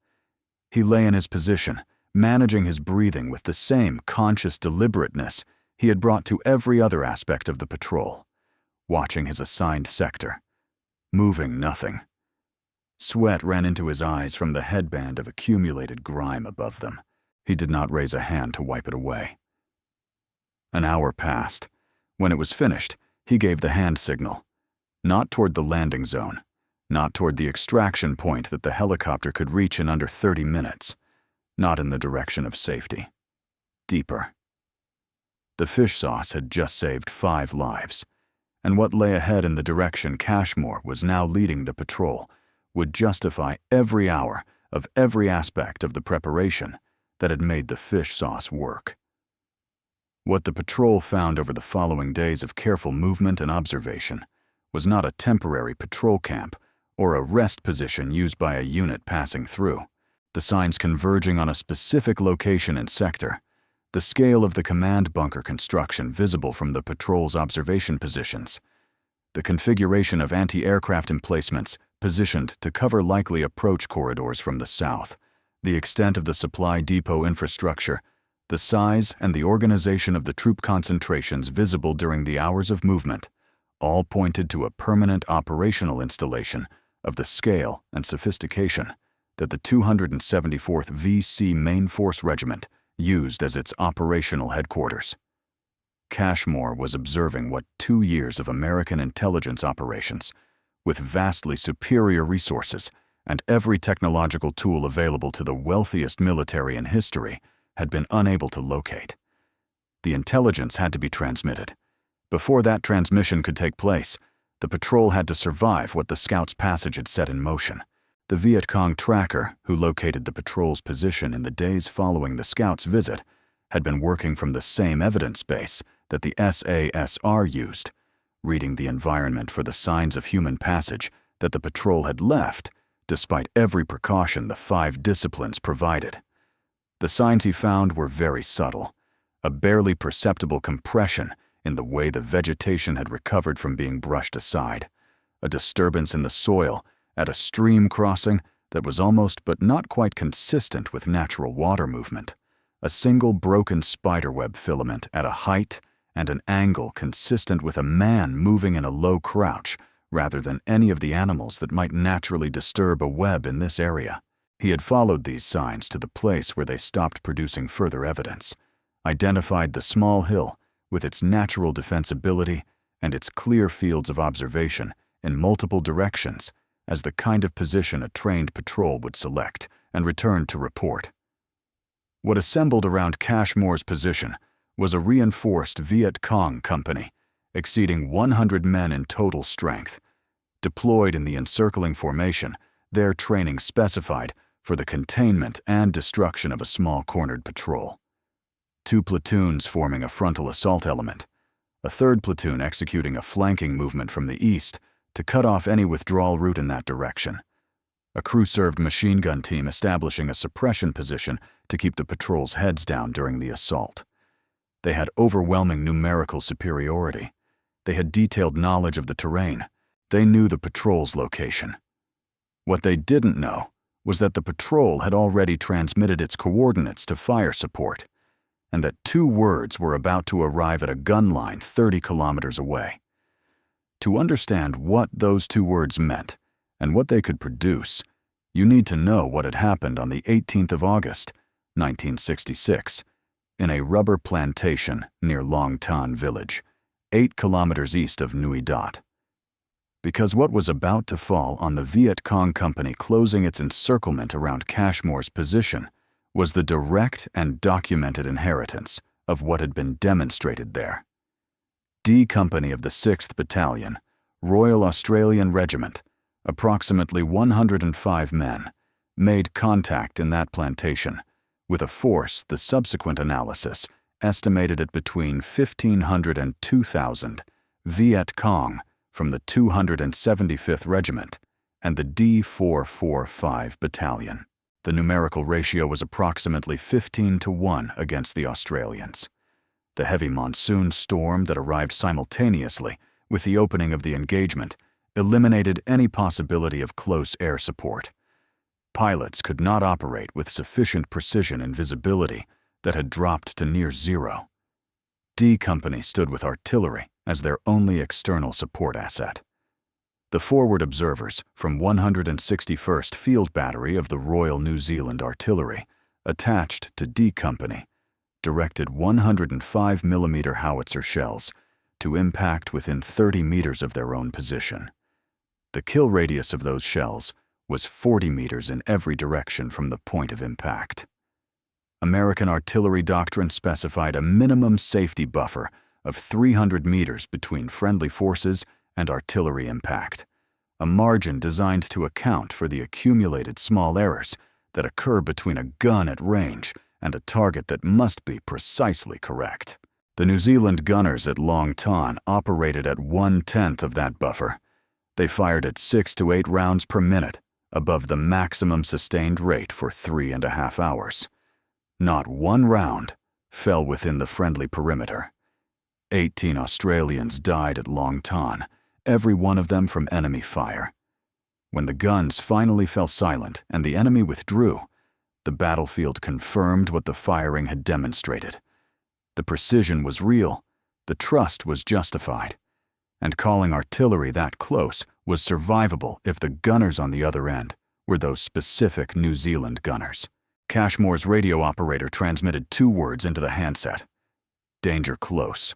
He lay in his position, managing his breathing with the same conscious deliberateness he had brought to every other aspect of the patrol, watching his assigned sector, moving nothing. Sweat ran into his eyes from the headband of accumulated grime above them. He did not raise a hand to wipe it away. An hour passed. When it was finished, he gave the hand signal. Not toward the landing zone, not toward the extraction point that the helicopter could reach in under 30 minutes, not in the direction of safety. Deeper. The fish sauce had just saved 5 lives, and what lay ahead in the direction Cashmore was now leading the patrol would justify every hour of every aspect of the preparation that had made the fish sauce work. What the patrol found over the following days of careful movement and observation was not a temporary patrol camp or a rest position used by a unit passing through, the signs converging on a specific location and sector, the scale of the command bunker construction visible from the patrol's observation positions, the configuration of anti-aircraft emplacements positioned to cover likely approach corridors from the south, the extent of the supply depot infrastructure, the size and the organization of the troop concentrations visible during the hours of movement, all pointed to a permanent operational installation of the scale and sophistication that the 274th VC Main Force Regiment used as its operational headquarters. Cashmore was observing what 2 years of American intelligence operations, with vastly superior resources and every technological tool available to the wealthiest military in history, had been unable to locate. The intelligence had to be transmitted. Before that transmission could take place, the patrol had to survive what the scout's passage had set in motion. The Viet Cong tracker, who located the patrol's position in the days following the scout's visit, had been working from the same evidence base that the SASR used, reading the environment for the signs of human passage that the patrol had left, despite every precaution the 5 disciplines provided. The signs he found were very subtle, a barely perceptible compression in the way the vegetation had recovered from being brushed aside, a disturbance in the soil at a stream crossing that was almost but not quite consistent with natural water movement, a single broken spiderweb filament at a height and an angle consistent with a man moving in a low crouch rather than any of the animals that might naturally disturb a web in this area. He had followed these signs to the place where they stopped producing further evidence, identified the small hill with its natural defensibility and its clear fields of observation in multiple directions as the kind of position a trained patrol would select and return to report. What assembled around Cashmore's position was a reinforced Viet Cong company, exceeding 100 men in total strength, deployed in the encircling formation, their training specified for the containment and destruction of a small cornered patrol. 2 platoons forming a frontal assault element, a 3rd platoon executing a flanking movement from the east to cut off any withdrawal route in that direction, a crew-served machine gun team establishing a suppression position to keep the patrol's heads down during the assault. They had overwhelming numerical superiority. They had detailed knowledge of the terrain. They knew the patrol's location. What they didn't know was that the patrol had already transmitted its coordinates to fire support, and that 2 words were about to arrive at a gun line 30 kilometers away. To understand what those 2 words meant and what they could produce, you need to know what had happened on the 18th of August, 1966, in a rubber plantation near Long Tan village, 8 kilometers east of Nui Dat. Because what was about to fall on the Viet Cong company closing its encirclement around Cashmore's position was the direct and documented inheritance of what had been demonstrated there. D Company of the 6th Battalion, Royal Australian Regiment, approximately 105 men, made contact in that plantation with a force the subsequent analysis estimated at between 1,500 and 2,000 Viet Cong from the 275th Regiment and the D445 Battalion. The numerical ratio was approximately 15-1 against the Australians. The heavy monsoon storm that arrived simultaneously with the opening of the engagement eliminated any possibility of close air support. Pilots could not operate with sufficient precision and visibility that had dropped to near zero. D Company stood with artillery as their only external support asset. The forward observers from 161st Field Battery of the Royal New Zealand Artillery, attached to D Company, directed 105mm howitzer shells to impact within 30 meters of their own position. The kill radius of those shells was 40 meters in every direction from the point of impact. American artillery doctrine specified a minimum safety buffer of 300 meters between friendly forces and artillery impact, a margin designed to account for the accumulated small errors that occur between a gun at range and a target that must be precisely correct. The New Zealand gunners at Long Tan operated at 1/10 of that buffer. They fired at 6 to 8 rounds per minute, above the maximum sustained rate for 3.5 hours. Not one round fell within the friendly perimeter. 18 Australians died at Long Tan, every one of them from enemy fire. When the guns finally fell silent and the enemy withdrew, the battlefield confirmed what the firing had demonstrated. The precision was real, the trust was justified, and calling artillery that close was survivable if the gunners on the other end were those specific New Zealand gunners. Cashmore's radio operator transmitted 2 words into the handset: danger close.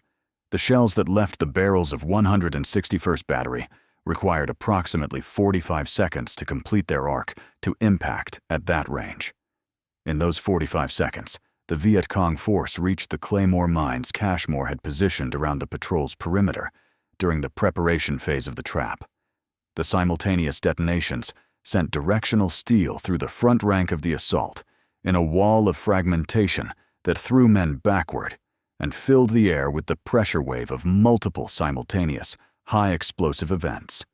The shells that left the barrels of 161st Battery required approximately 45 seconds to complete their arc to impact at that range. In those 45 seconds, the Viet Cong force reached the claymore mines Cashmore had positioned around the patrol's perimeter during the preparation phase of the trap. The simultaneous detonations sent directional steel through the front rank of the assault in a wall of fragmentation that threw men backward and filled the air with the pressure wave of multiple simultaneous, high-explosive events.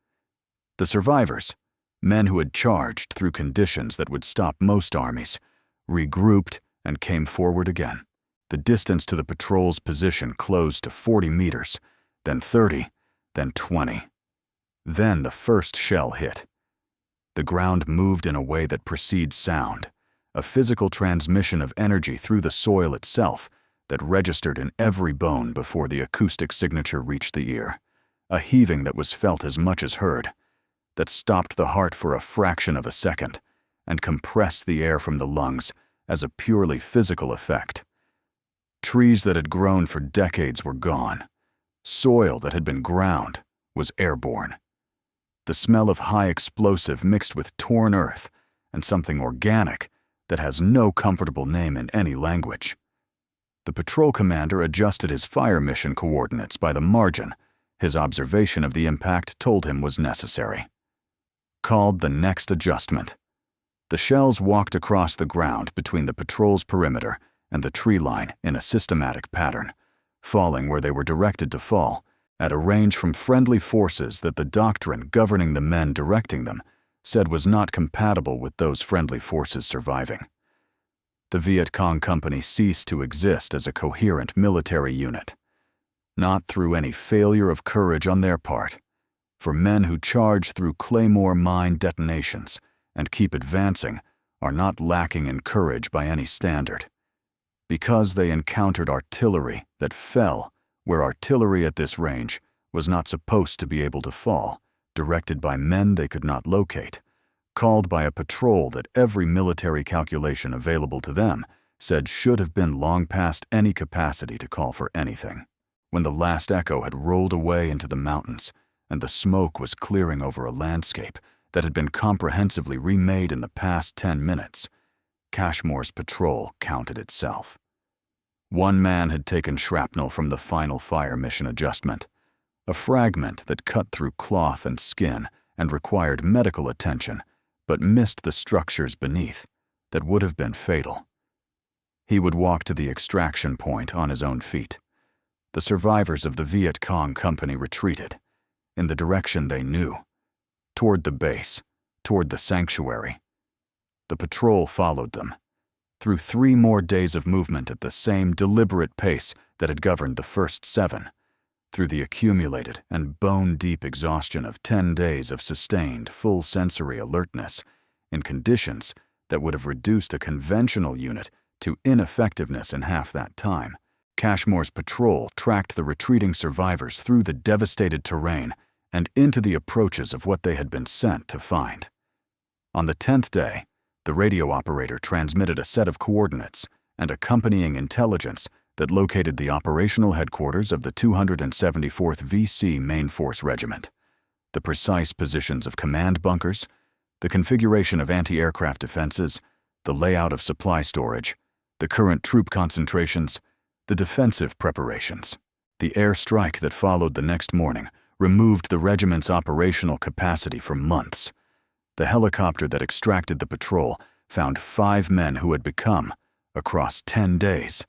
The survivors, men who had charged through conditions that would stop most armies, regrouped and came forward again. The distance to the patrol's position closed to 40 meters, then 30, then 20. Then the first shell hit. The ground moved in a way that precedes sound, a physical transmission of energy through the soil itself that registered in every bone before the acoustic signature reached the ear, a heaving that was felt as much as heard, that stopped the heart for a fraction of a second and compressed the air from the lungs as a purely physical effect. Trees that had grown for decades were gone. Soil that had been ground was airborne. The smell of high explosive mixed with torn earth and something organic that has no comfortable name in any language. The patrol commander adjusted his fire mission coordinates by the margin his observation of the impact told him was necessary. Called the next adjustment. The shells walked across the ground between the patrol's perimeter and the tree line in a systematic pattern, falling where they were directed to fall, at a range from friendly forces that the doctrine governing the men directing them said was not compatible with those friendly forces surviving. The Viet Cong company ceased to exist as a coherent military unit, not through any failure of courage on their part, for men who charge through claymore mine detonations and keep advancing are not lacking in courage by any standard. Because they encountered artillery that fell where artillery at this range was not supposed to be able to fall, directed by men they could not locate, called by a patrol that every military calculation available to them said should have been long past any capacity to call for anything. When the last echo had rolled away into the mountains and the smoke was clearing over a landscape that had been comprehensively remade in the past 10 minutes, Cashmore's patrol counted itself. One man had taken shrapnel from the final fire mission adjustment, a fragment that cut through cloth and skin and required medical attention, but missed the structures beneath that would have been fatal. He would walk to the extraction point on his own feet. The survivors of the Viet Cong company retreated, in the direction they knew, toward the base, toward the sanctuary. The patrol followed them, through 3 more days of movement at the same deliberate pace that had governed the first 7, through the accumulated and bone-deep exhaustion of 10 days of sustained, full sensory alertness in conditions that would have reduced a conventional unit to ineffectiveness in half that time. Cashmore's patrol tracked the retreating survivors through the devastated terrain and into the approaches of what they had been sent to find. On the 10th day, the radio operator transmitted a set of coordinates and accompanying intelligence that located the operational headquarters of the 274th VC Main Force Regiment, the precise positions of command bunkers, the configuration of anti-aircraft defenses, the layout of supply storage, the current troop concentrations, the defensive preparations. The airstrike that followed the next morning removed the regiment's operational capacity for months. The helicopter that extracted the patrol found 5 men who had become, across 10 days,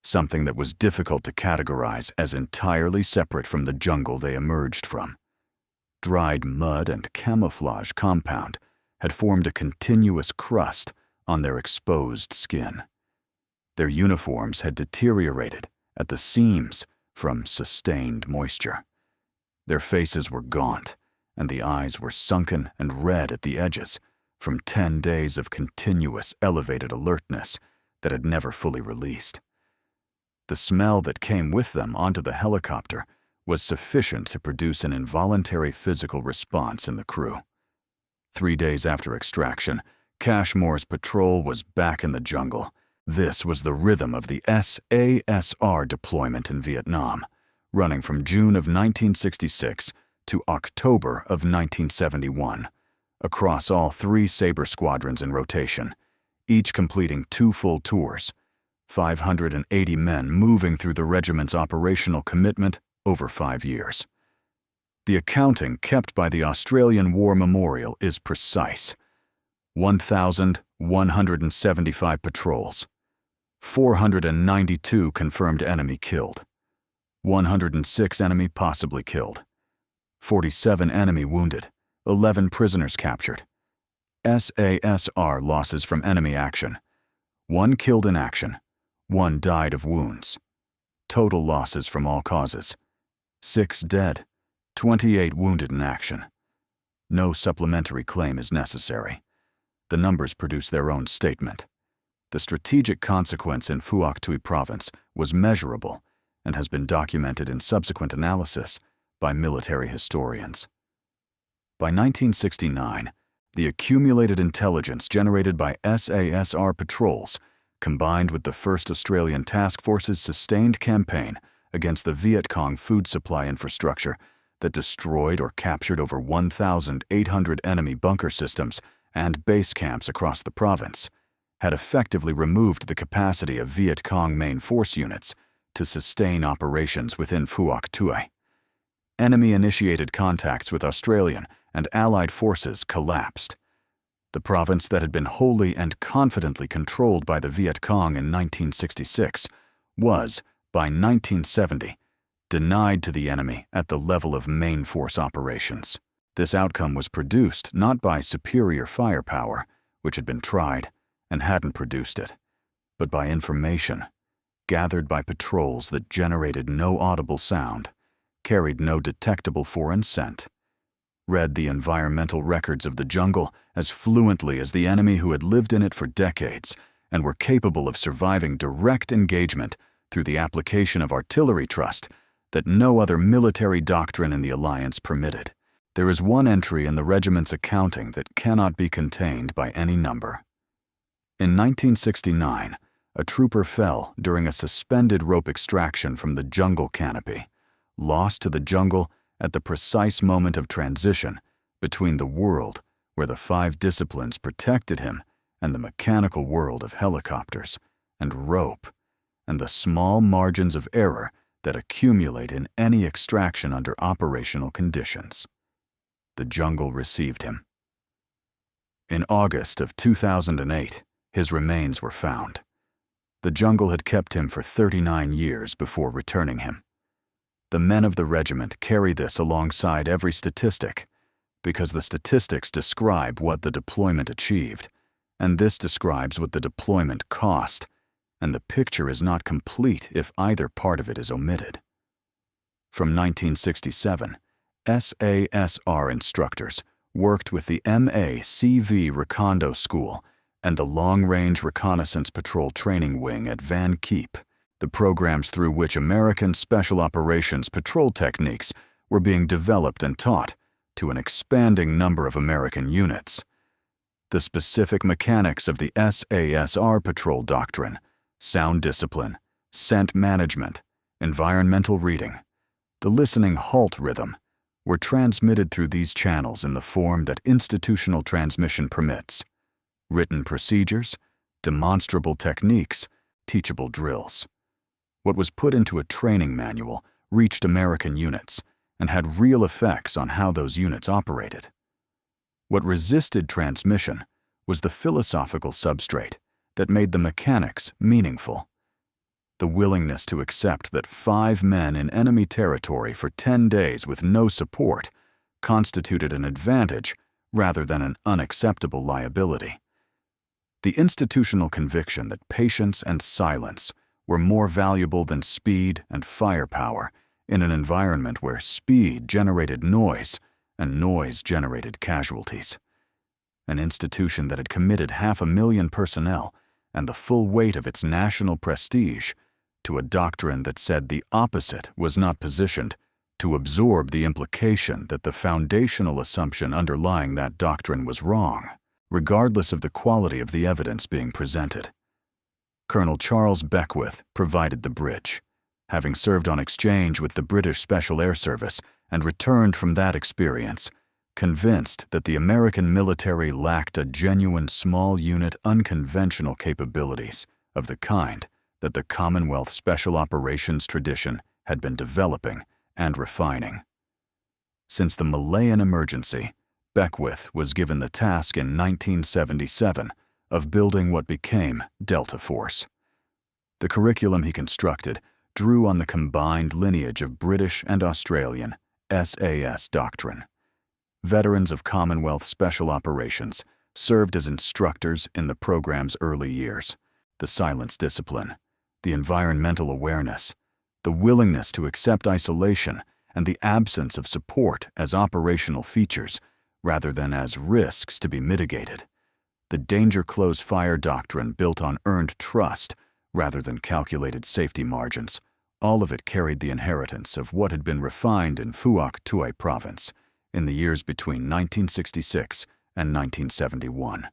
something that was difficult to categorize as entirely separate from the jungle they emerged from. Dried mud and camouflage compound had formed a continuous crust on their exposed skin. Their uniforms had deteriorated at the seams from sustained moisture. Their faces were gaunt, and the eyes were sunken and red at the edges from 10 days of continuous elevated alertness that had never fully released. The smell that came with them onto the helicopter was sufficient to produce an involuntary physical response in the crew. 3 days after extraction, Cashmore's patrol was back in the jungle. This was the rhythm of the SASR deployment in Vietnam, running from June of 1966 to October of 1971, across all 3 Sabre squadrons in rotation, each completing 2 full tours, 580 men moving through the regiment's operational commitment over 5 years. The accounting kept by the Australian War Memorial is precise: 1,175 patrols, 492 confirmed enemy killed, 106 enemy possibly killed, 47 enemy wounded, 11 prisoners captured. SASR losses from enemy action: 1 killed in action, 1 died of wounds. Total losses from all causes: 6 dead, 28 wounded in action. No supplementary claim is necessary. The numbers produce their own statement. The strategic consequence in Phuoc Tuy province was measurable and has been documented in subsequent analysis by military historians. By 1969, the accumulated intelligence generated by SASR patrols, combined with the 1st Australian Task Force's sustained campaign against the Viet Cong food supply infrastructure that destroyed or captured over 1,800 enemy bunker systems and base camps across the province, had effectively removed the capacity of Viet Cong main force units to sustain operations within Phuoc Tuy. Enemy-initiated contacts with Australian and Allied forces collapsed. The province that had been wholly and confidently controlled by the Viet Cong in 1966 was, by 1970, denied to the enemy at the level of main force operations. This outcome was produced not by superior firepower, which had been tried and hadn't produced it, but by information gathered by patrols that generated no audible sound, carried no detectable foreign scent, read the environmental records of the jungle as fluently as the enemy who had lived in it for decades and were capable of surviving direct engagement through the application of artillery trust that no other military doctrine in the alliance permitted. There is one entry in the regiment's accounting that cannot be contained by any number. In 1969, a trooper fell during a suspended rope extraction from the jungle canopy, lost to the jungle at the precise moment of transition between the world where the 5 disciplines protected him and the mechanical world of helicopters and rope and the small margins of error that accumulate in any extraction under operational conditions. The jungle received him. In August of 2008, his remains were found. The jungle had kept him for 39 years before returning him. The men of the regiment carry this alongside every statistic, because the statistics describe what the deployment achieved, and this describes what the deployment cost, and the picture is not complete if either part of it is omitted. From 1967, SASR instructors worked with the MACV Recondo School and the Long Range Reconnaissance Patrol Training Wing at Van Keep, the programs through which American Special Operations patrol techniques were being developed and taught to an expanding number of American units. The specific mechanics of the SASR patrol doctrine, sound discipline, scent management, environmental reading, the listening halt rhythm, were transmitted through these channels in the form that institutional transmission permits: written procedures, demonstrable techniques, teachable drills. What was put into a training manual reached American units and had real effects on how those units operated. What resisted transmission was the philosophical substrate that made the mechanics meaningful. The willingness to accept that 5 men in enemy territory for 10 days with no support constituted an advantage rather than an unacceptable liability. The institutional conviction that patience and silence were more valuable than speed and firepower in an environment where speed generated noise and noise generated casualties. An institution that had committed 500,000 personnel and the full weight of its national prestige to a doctrine that said the opposite was not positioned to absorb the implication that the foundational assumption underlying that doctrine was wrong, regardless of the quality of the evidence being presented. Colonel Charles Beckwith provided the bridge, having served on exchange with the British Special Air Service and returned from that experience, convinced that the American military lacked a genuine small unit unconventional capabilities of the kind that the Commonwealth Special Operations tradition had been developing and refining. Since the Malayan emergency, Beckwith was given the task in 1977 of building what became Delta Force. The curriculum he constructed drew on the combined lineage of British and Australian SAS doctrine. Veterans of Commonwealth Special Operations served as instructors in the program's early years. The silence discipline, the environmental awareness, the willingness to accept isolation, and the absence of support as operational features rather than as risks to be mitigated. The danger close fire doctrine built on earned trust rather than calculated safety margins. All of it carried the inheritance of what had been refined in Phuoc Tuy province in the years between 1966 and 1971.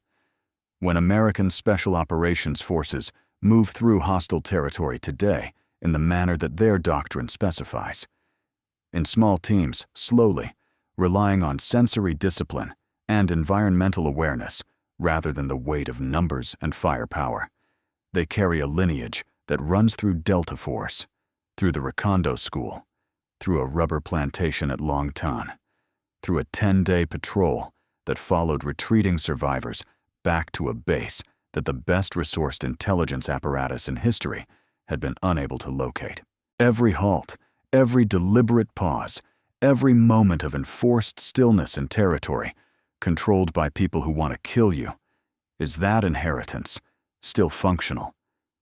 When American Special Operations Forces move through hostile territory today in the manner that their doctrine specifies. In small teams, slowly, relying on sensory discipline and environmental awareness rather than the weight of numbers and firepower. They carry a lineage that runs through Delta Force, through the Recondo School, through a rubber plantation at Long Tan, through a 10-day patrol that followed retreating survivors back to a base that the best-resourced intelligence apparatus in history had been unable to locate. Every halt, every deliberate pause, every moment of enforced stillness in territory, controlled by people who want to kill you, is that inheritance, still functional,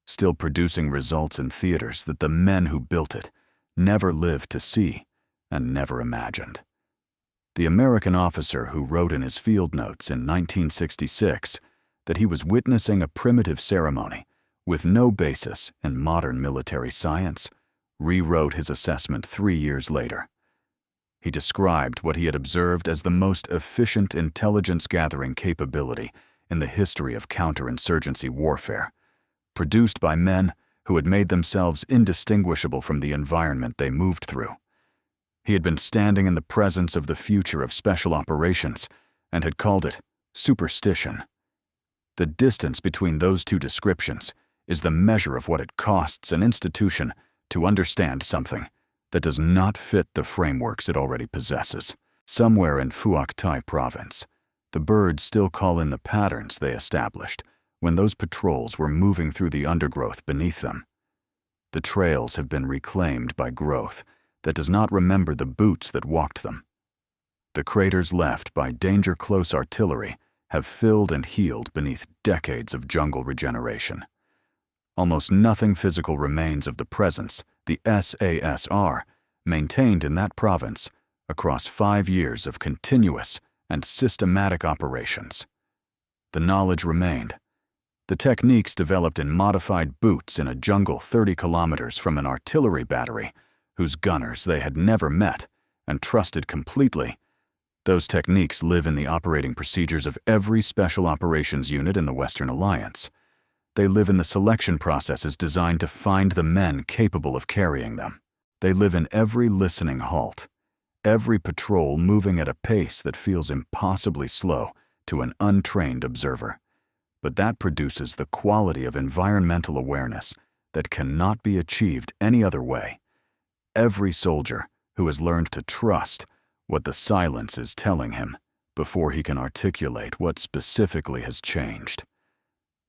still producing results in theaters that the men who built it never lived to see and never imagined. The American officer who wrote in his field notes in 1966 that he was witnessing a primitive ceremony with no basis in modern military science rewrote his assessment 3 years later. He described what he had observed as the most efficient intelligence-gathering capability in the history of counterinsurgency warfare, produced by men who had made themselves indistinguishable from the environment they moved through. He had been standing in the presence of the future of special operations and had called it superstition. The distance between those two descriptions is the measure of what it costs an institution to understand something that does not fit the frameworks it already possesses. Somewhere in Phuoc Tuy province, the birds still call in the patterns they established when those patrols were moving through the undergrowth beneath them. The trails have been reclaimed by growth that does not remember the boots that walked them. The craters left by danger-close artillery have filled and healed beneath decades of jungle regeneration. Almost nothing physical remains of the presence the SASR maintained in that province across 5 years of continuous and systematic operations. The knowledge remained. The techniques developed in modified boots in a jungle 30 kilometers from an artillery battery whose gunners they had never met and trusted completely. Those techniques live in the operating procedures of every special operations unit in the Western Alliance. They live in the selection processes designed to find the men capable of carrying them. They live in every listening halt, every patrol moving at a pace that feels impossibly slow to an untrained observer. But that produces the quality of environmental awareness that cannot be achieved any other way. Every soldier who has learned to trust what the silence is telling him before he can articulate what specifically has changed.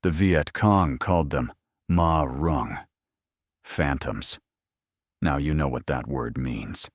The Viet Cong called them ma rung, phantoms. Now you know what that word means.